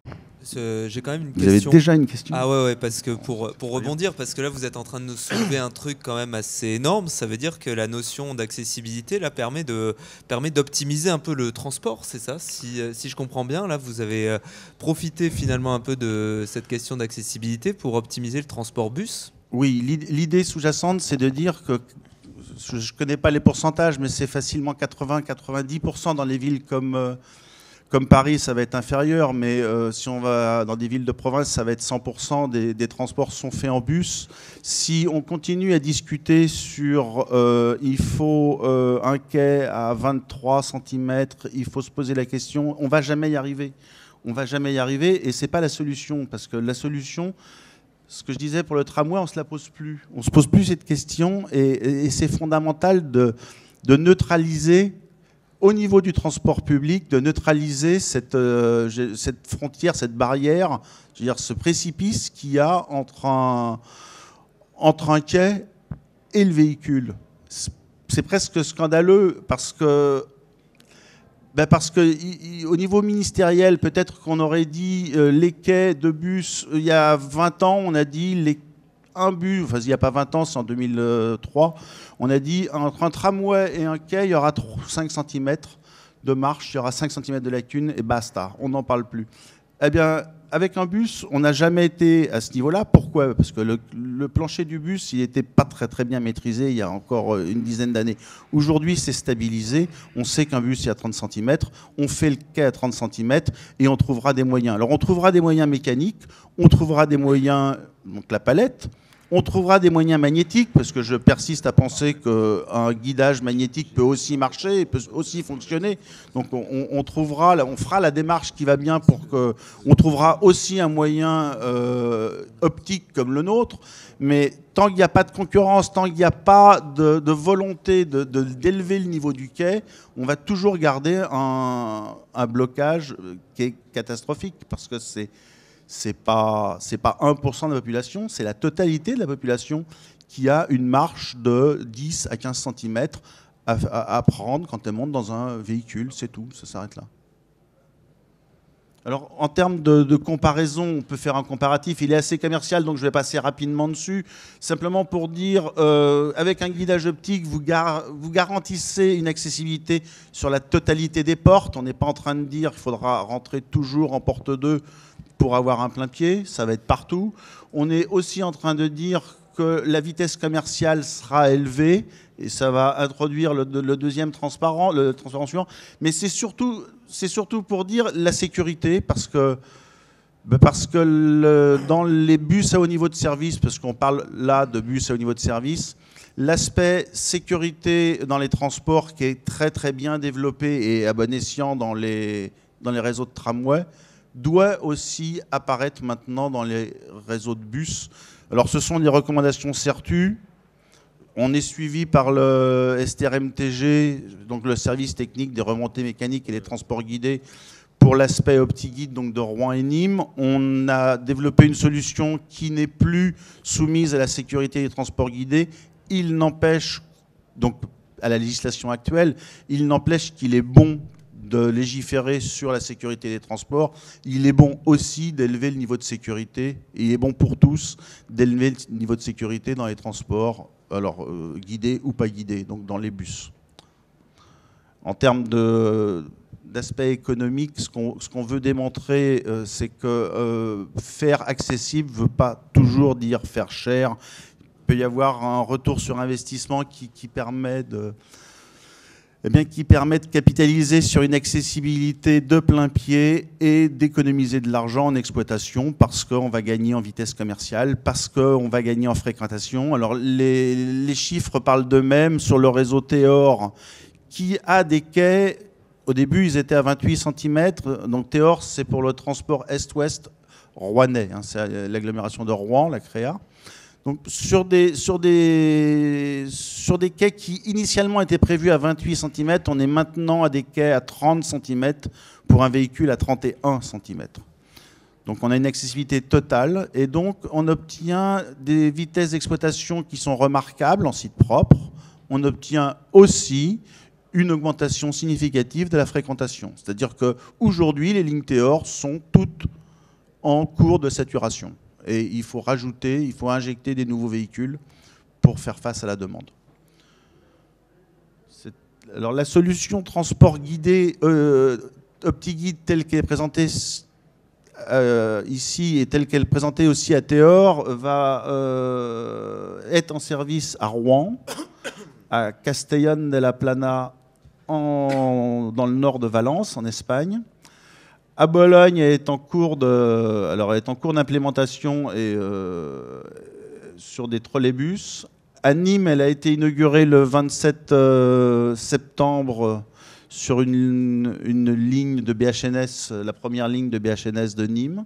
Speaker 1: J'ai quand même une
Speaker 8: Vous avez déjà une question?
Speaker 1: Ah ouais, parce que pour rebondir, parce que là vous êtes en train de nous soulever un truc quand même assez énorme. Ça veut dire que la notion d'accessibilité là permet d'optimiser un peu le transport, c'est ça, si je comprends bien. Là vous avez profité finalement un peu de cette question d'accessibilité pour optimiser le transport bus.
Speaker 8: Oui, l'idée sous-jacente, c'est de dire que, je ne connais pas les pourcentages, mais c'est facilement 80-90% dans les villes comme Paris, ça va être inférieur, mais si on va dans des villes de province, ça va être 100% des transports sont faits en bus. Si on continue à discuter sur il faut un quai à 23 cm, il faut se poser la question, on ne va jamais y arriver. On ne va jamais y arriver et ce n'est pas la solution, parce que la solution... Ce que je disais pour le tramway, on ne se la pose plus. On ne se pose plus cette question et c'est fondamental de neutraliser, au niveau du transport public, de neutraliser cette frontière, cette barrière, je veux dire ce précipice qu'il y a entre un quai et le véhicule. C'est presque scandaleux parce que au niveau ministériel, peut-être qu'on aurait dit les quais de bus, il y a 20 ans, on a dit un bus, enfin il n'y a pas 20 ans, c'est en 2003, on a dit entre un tramway et un quai, il y aura 5 cm de marche, il y aura 5 cm de lacune et basta, on n'en parle plus. Eh bien, avec un bus, on n'a jamais été à ce niveau-là. Pourquoi? Parce que le plancher du bus, il n'était pas très bien maîtrisé il y a encore une dizaine d'années. Aujourd'hui, c'est stabilisé. On sait qu'un bus, il y a 30 cm. On fait le quai à 30 cm et on trouvera des moyens. Alors, on trouvera des moyens mécaniques, on trouvera des moyens, donc la palette, on trouvera des moyens magnétiques, parce que je persiste à penser qu'un guidage magnétique peut aussi marcher, et peut aussi fonctionner. Donc on fera la démarche qui va bien pour que... On trouvera aussi un moyen optique comme le nôtre, mais tant qu'il n'y a pas de concurrence, tant qu'il n'y a pas de volonté d'élever le niveau du quai, on va toujours garder un blocage qui est catastrophique, parce que c'est pas 1% de la population, c'est la totalité de la population qui a une marche de 10 à 15 cm à prendre quand elle monte dans un véhicule, c'est tout, ça s'arrête là. Alors, en termes de comparaison, on peut faire un comparatif. Il est assez commercial, donc je vais passer rapidement dessus. Simplement pour dire, avec un guidage optique, vous garantissez une accessibilité sur la totalité des portes. On n'est pas en train de dire qu'il faudra rentrer toujours en porte 2 pour avoir un plein pied. Ça va être partout. On est aussi en train de dire que la vitesse commerciale sera élevée et ça va introduire le deuxième transparent, le transparent suivant. Mais c'est surtout pour dire la sécurité, parce que dans les bus à haut niveau de service, parce qu'on parle là de bus à haut niveau de service, l'aspect sécurité dans les transports qui est très très bien développé et à bon escient dans les réseaux de tramway doit aussi apparaître maintenant dans les réseaux de bus. Alors ce sont des recommandations CERTU. On est suivi par le STRMTG, donc le service technique des remontées mécaniques et des transports guidés, pour l'aspect OptiGuide, donc de Rouen et Nîmes. On a développé une solution qui n'est plus soumise à la sécurité des transports guidés. Il n'empêche, donc à la législation actuelle, il n'empêche qu'il est bon de légiférer sur la sécurité des transports. Il est bon aussi d'élever le niveau de sécurité, et il est bon pour tous d'élever le niveau de sécurité dans les transports, alors guidés ou pas guidés, donc dans les bus. En termes d'aspect économique, ce qu'on veut démontrer, c'est que faire accessible ne veut pas toujours dire faire cher. Il peut y avoir un retour sur investissement qui permet de capitaliser sur une accessibilité de plein pied et d'économiser de l'argent en exploitation, parce qu'on va gagner en vitesse commerciale, parce qu'on va gagner en fréquentation. Alors les chiffres parlent d'eux-mêmes. Sur le réseau Théor, qui a des quais, au début ils étaient à 28 cm, donc Théor c'est pour le transport est-ouest rouennais, hein, c'est l'agglomération de Rouen, la CREA. Donc sur des quais qui initialement étaient prévus à 28 cm, on est maintenant à des quais à 30 cm pour un véhicule à 31 cm. Donc on a une accessibilité totale et donc on obtient des vitesses d'exploitation qui sont remarquables en site propre. On obtient aussi une augmentation significative de la fréquentation. C'est-à-dire qu'aujourd'hui, les lignes Théor sont toutes en cours de saturation. Et il faut injecter des nouveaux véhicules pour faire face à la demande. Alors la solution transport guidé OptiGuide telle qu'elle est présentée ici et telle qu'elle est présentée aussi à Théor va être en service à Rouen, à Castellón de la Plana dans le nord de Valence, en Espagne. À Bologne, elle est en cours d'implémentation sur des trolleybus. À Nîmes, elle a été inaugurée le 27 septembre sur une ligne de BHNS, la première ligne de BHNS de Nîmes.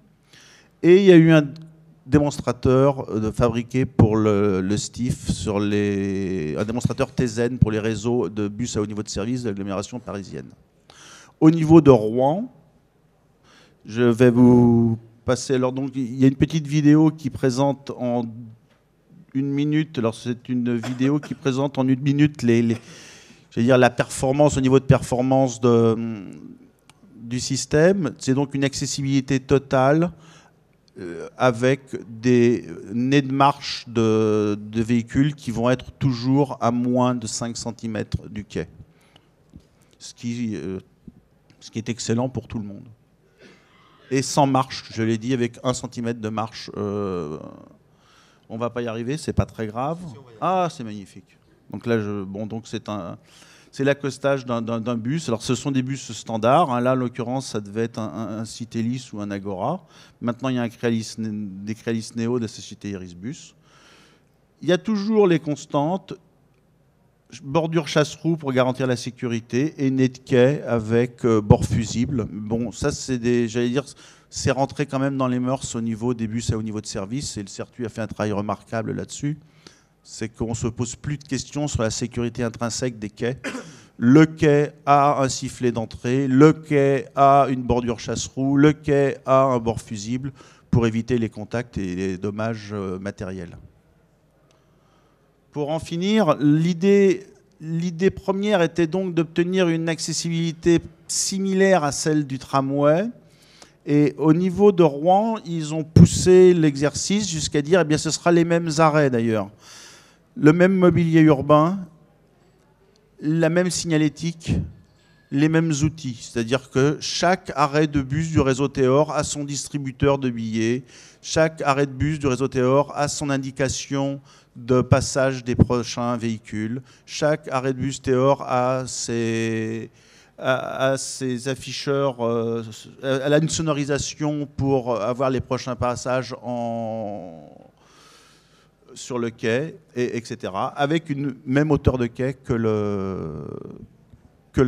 Speaker 8: Et il y a eu un démonstrateur fabriqué pour le STIF, un démonstrateur TZN pour les réseaux de bus à haut niveau de service de l'agglomération parisienne. Au niveau de Rouen, je vais vous passer. Alors donc, il y a une petite vidéo qui présente en 1 minute. Alors c'est une vidéo qui présente en 1 minute la performance, au niveau de performance du système. C'est donc une accessibilité totale avec des nez de marche de véhicules qui vont être toujours à moins de 5 cm du quai. Ce qui est excellent pour tout le monde. Et sans marche, je l'ai dit, avec 1 cm de marche, on ne va pas y arriver, c'est pas très grave. Ah, c'est magnifique. Donc là, c'est l'accostage d'un bus. Alors, ce sont des bus standards. Hein. Là, en l'occurrence, ça devait être un Citelis ou un Agora. Maintenant, il y a des Crealis Neo de la société Irisbus. Il y a toujours les constantes. Bordure chasse-roue pour garantir la sécurité et nez de quai avec bord fusible. Bon, ça, c'est rentré quand même dans les mœurs au niveau des bus et au niveau de service. Et le CERTU a fait un travail remarquable là-dessus. C'est qu'on ne se pose plus de questions sur la sécurité intrinsèque des quais. Le quai a un sifflet d'entrée, le quai a une bordure chasse-roue, le quai a un bord fusible pour éviter les contacts et les dommages matériels. Pour en finir, l'idée première était donc d'obtenir une accessibilité similaire à celle du tramway. Et au niveau de Rouen, ils ont poussé l'exercice jusqu'à dire, eh bien, ce sera les mêmes arrêts d'ailleurs. Le même mobilier urbain, la même signalétique, les mêmes outils. C'est-à-dire que chaque arrêt de bus du réseau Théor a son distributeur de billets, chaque arrêt de bus du réseau Théor a son indication de passage des prochains véhicules, chaque arrêt de bus Théor a ses afficheurs, elle a une sonorisation pour avoir les prochains passages sur le quai, etc., avec une même hauteur de quai que le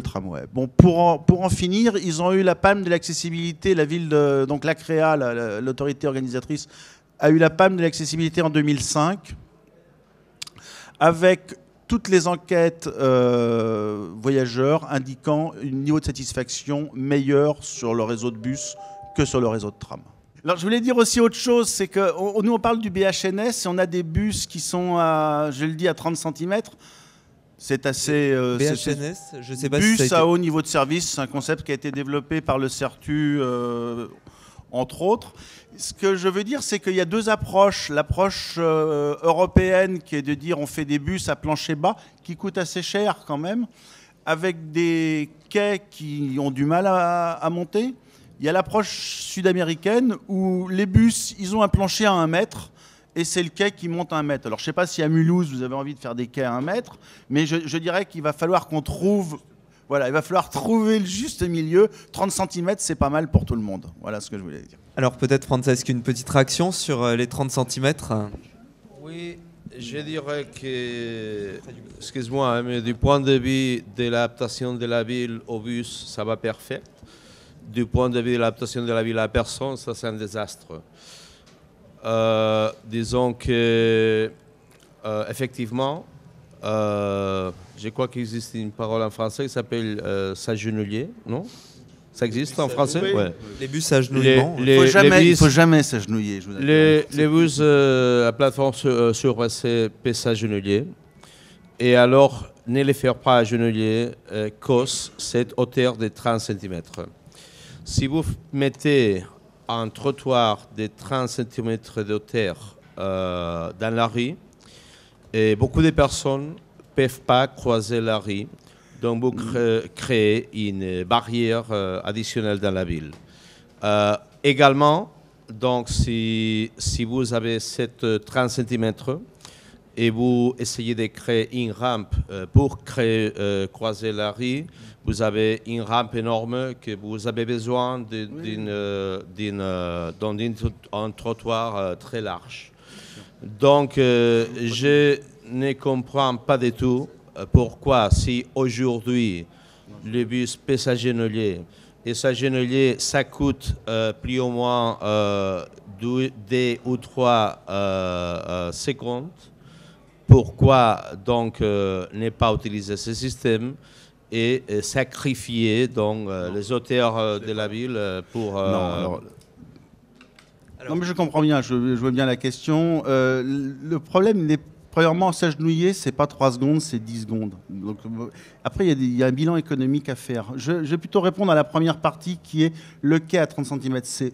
Speaker 8: tramway. Bon, pour en finir, ils ont eu la palme de l'accessibilité. La ville donc la CREA, l'autorité organisatrice, a eu la palme de l'accessibilité en 2005, avec toutes les enquêtes voyageurs indiquant un niveau de satisfaction meilleur sur le réseau de bus que sur le réseau de tram. Alors, je voulais dire aussi autre chose, c'est que nous, on parle du BHNS et on a des bus qui sont, je le dis, à 30 cm. C'est assez...
Speaker 1: BHNS, je sais pas
Speaker 8: bus
Speaker 1: si ça a été...
Speaker 8: à haut niveau de service, c'est un concept qui a été développé par le CERTU, entre autres. Ce que je veux dire, c'est qu'il y a deux approches. L'approche européenne, qui est de dire on fait des bus à plancher bas, qui coûtent assez cher quand même, avec des quais qui ont du mal à monter. Il y a l'approche sud-américaine, où les bus, ils ont un plancher à 1 mètre, et c'est le quai qui monte à 1 mètre. Alors, je ne sais pas si à Mulhouse, vous avez envie de faire des quais à 1 mètre, mais je dirais qu'il va falloir qu'on trouve... Voilà, il va falloir trouver le juste milieu. 30 cm, c'est pas mal pour tout le monde. Voilà ce que je voulais dire.
Speaker 1: Alors peut-être, Francesc, une petite réaction sur les 30 cm.
Speaker 4: Oui, je dirais que, excuse-moi, hein, mais du point de vue de l'adaptation de la ville au bus, ça va parfait. Du point de vue de l'adaptation de la ville à la personne, ça c'est un désastre. Disons que, effectivement, je crois qu'il existe une parole en français qui s'appelle s'agenouiller, non? Ça existe en français?
Speaker 8: Oui.
Speaker 4: Ouais.
Speaker 1: Les bus à agenouillement.
Speaker 8: Il ne faut jamais s'agenouiller.
Speaker 4: Les bus à plateforme surpassée peuvent s'agenouiller. Et alors, ne les faire pas agenouiller cause cette hauteur de 30 cm. Si vous mettez un trottoir de 30 cm de hauteur dans la rue, et beaucoup de personnes ne peuvent pas croiser la rue, donc vous créez une barrière additionnelle dans la ville. Également, donc, si vous avez cette 30 cm et vous essayez de créer une rampe pour croiser la rue, vous avez une rampe énorme que vous avez besoin d'un trottoir très large. Donc, je ne comprends pas du tout pourquoi, si aujourd'hui le bus peut s'agenouiller, et s'agenouiller, ça coûte plus ou moins 2 ou 3 secondes, pourquoi donc ne pas utiliser ce système et sacrifier donc, les auteurs de la ville pour...
Speaker 8: Non, mais je comprends bien, je vois bien la question. Le problème n'est premièrement, s'agenouiller, c'est pas 3 secondes, c'est 10 secondes. Donc, après, il y a un bilan économique à faire. Je vais plutôt répondre à la première partie qui est le quai à 30 cm. C'est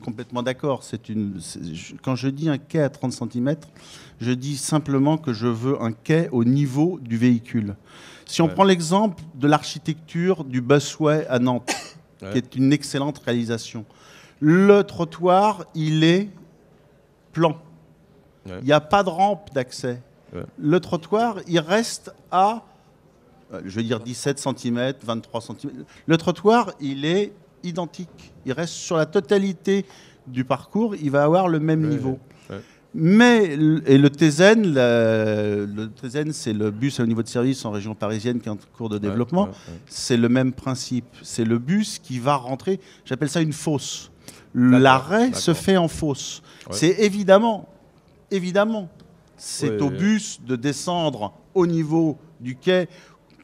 Speaker 8: complètement d'accord. Quand je dis un quai à 30 cm, je dis simplement que je veux un quai au niveau du véhicule. Si on prend l'exemple de l'architecture du busway à Nantes, qui est une excellente réalisation, le trottoir, il est plan. Il n'y a pas de rampe d'accès. Le trottoir, il reste à, je vais dire 17 cm, 23 cm. Le trottoir, il est identique. Il reste sur la totalité du parcours, il va avoir le même niveau. Mais, et le TZN, c'est le bus à niveau de service en région parisienne qui est en cours de développement, c'est le même principe. C'est le bus qui va rentrer, j'appelle ça une fosse. L'arrêt se fait en fosse. C'est évidemment, c'est au bus de descendre au niveau du quai,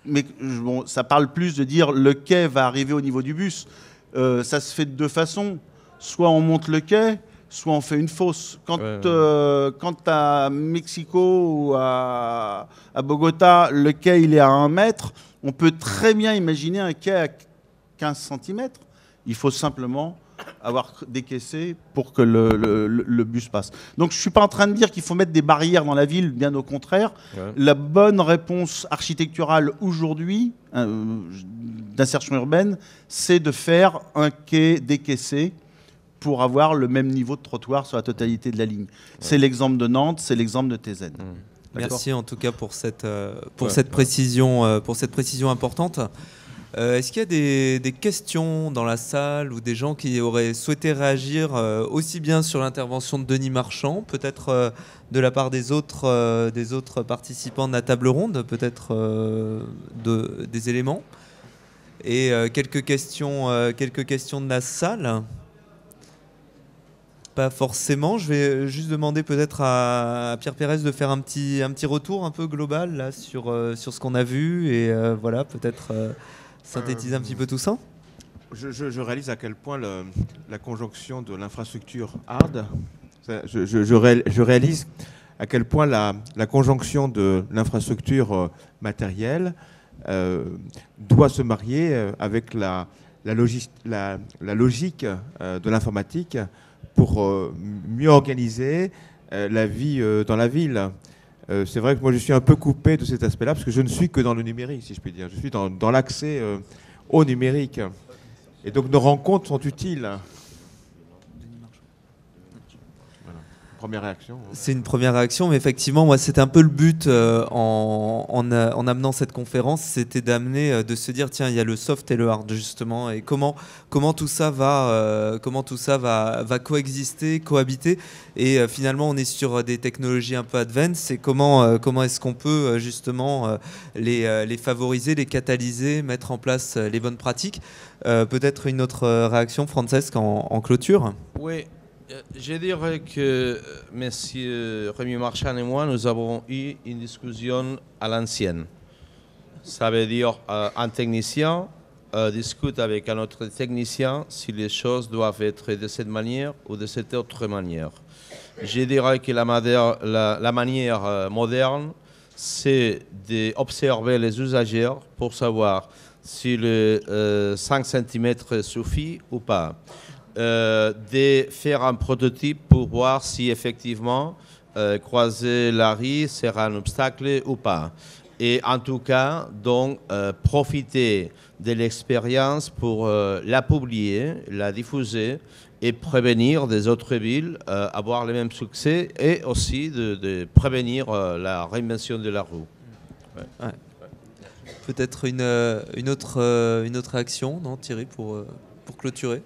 Speaker 8: mais bon, ça parle plus de dire le quai va arriver au niveau du bus. Ça se fait de deux façons. Soit on monte le quai, soit on fait une fosse. Quand à Mexico ou à Bogota, le quai il est à 1 mètre, on peut très bien imaginer un quai à 15 cm. Il faut simplement avoir décaissé pour que le bus passe. Donc je ne suis pas en train de dire qu'il faut mettre des barrières dans la ville, bien au contraire. Ouais. La bonne réponse architecturale aujourd'hui d'insertion urbaine, c'est de faire un quai décaissé pour avoir le même niveau de trottoir sur la totalité de la ligne. Ouais. C'est l'exemple de Nantes, c'est l'exemple de TZ.
Speaker 1: Merci en tout cas pour cette précision importante. Est-ce qu'il y a des questions dans la salle ou des gens qui auraient souhaité réagir aussi bien sur l'intervention de Denis Marchand, peut-être de la part des autres participants de la table ronde, peut-être des éléments, et quelques questions de la salle? Pas forcément. Je vais juste demander peut-être à Pierre Pérez de faire un petit retour un peu global là, sur ce qu'on a vu et voilà, peut-être synthétiser un petit peu tout ça.
Speaker 2: Je réalise à quel point la conjonction de l'infrastructure hard, je réalise à quel point la conjonction de l'infrastructure matérielle doit se marier avec la logique de l'informatique pour mieux organiser la vie dans la ville. C'est vrai que moi je suis un peu coupé de cet aspect-là parce que je ne suis que dans le numérique, si je puis dire. Je suis dans l'accès au numérique. Et donc nos rencontres sont utiles. Première réaction.
Speaker 1: C'est une première réaction, mais effectivement, moi, c'était un peu le but en amenant cette conférence, c'était d'amener, de se dire, tiens, il y a le soft et le hard justement, et comment tout ça va coexister, cohabiter, et finalement, on est sur des technologies un peu advanced, et comment est-ce qu'on peut justement les favoriser, les catalyser, mettre en place les bonnes pratiques. Peut-être une autre réaction, Francesc, en clôture.
Speaker 4: Oui. Je dirais que M. Rémi Marchand et moi, nous avons eu une discussion à l'ancienne. Ça veut dire un technicien discute avec un autre technicien si les choses doivent être de cette manière ou de cette autre manière. Je dirais que la manière moderne, c'est d'observer les usagers pour savoir si le 5 cm suffit ou pas. De faire un prototype pour voir si effectivement croiser la rue sera un obstacle ou pas. Et en tout cas, donc, profiter de l'expérience pour la publier, la diffuser et prévenir des autres villes avoir le même succès et aussi de prévenir la réinvention de la rue. Ouais.
Speaker 1: Ouais. Peut-être une autre réaction, non, Thierry, pour clôturer.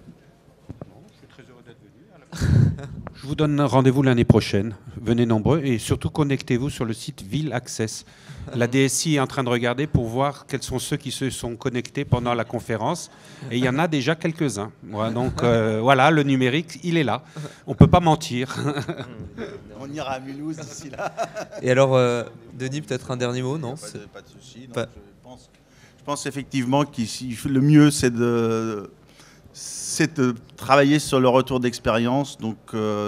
Speaker 3: Je vous donne rendez-vous l'année prochaine. Venez nombreux et surtout connectez-vous sur le site Ville Access. La DSI est en train de regarder pour voir quels sont ceux qui se sont connectés pendant la conférence. Et il y en a déjà quelques-uns. Ouais, donc voilà, le numérique, il est là. On ne peut pas mentir.
Speaker 8: On ira à Mulhouse d'ici là.
Speaker 1: Et alors, Denis, peut-être un dernier mot, non?
Speaker 8: Pas de souci. Je pense effectivement qu'ici, le mieux, c'est de travailler sur le retour d'expérience. Donc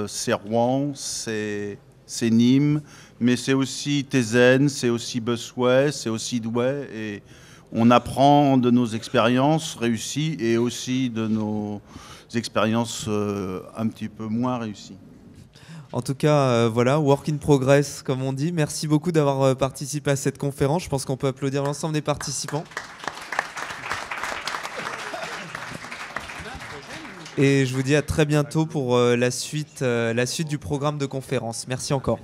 Speaker 8: c'est Rouen, c'est Nîmes, mais c'est aussi Thézène, c'est aussi Bossuet, c'est aussi Douai. Et on apprend de nos expériences réussies et aussi de nos expériences un petit peu moins réussies.
Speaker 1: En tout cas, voilà, work in progress, comme on dit. Merci beaucoup d'avoir participé à cette conférence. Je pense qu'on peut applaudir l'ensemble des participants. Et je vous dis à très bientôt pour la suite du programme de conférence. Merci encore.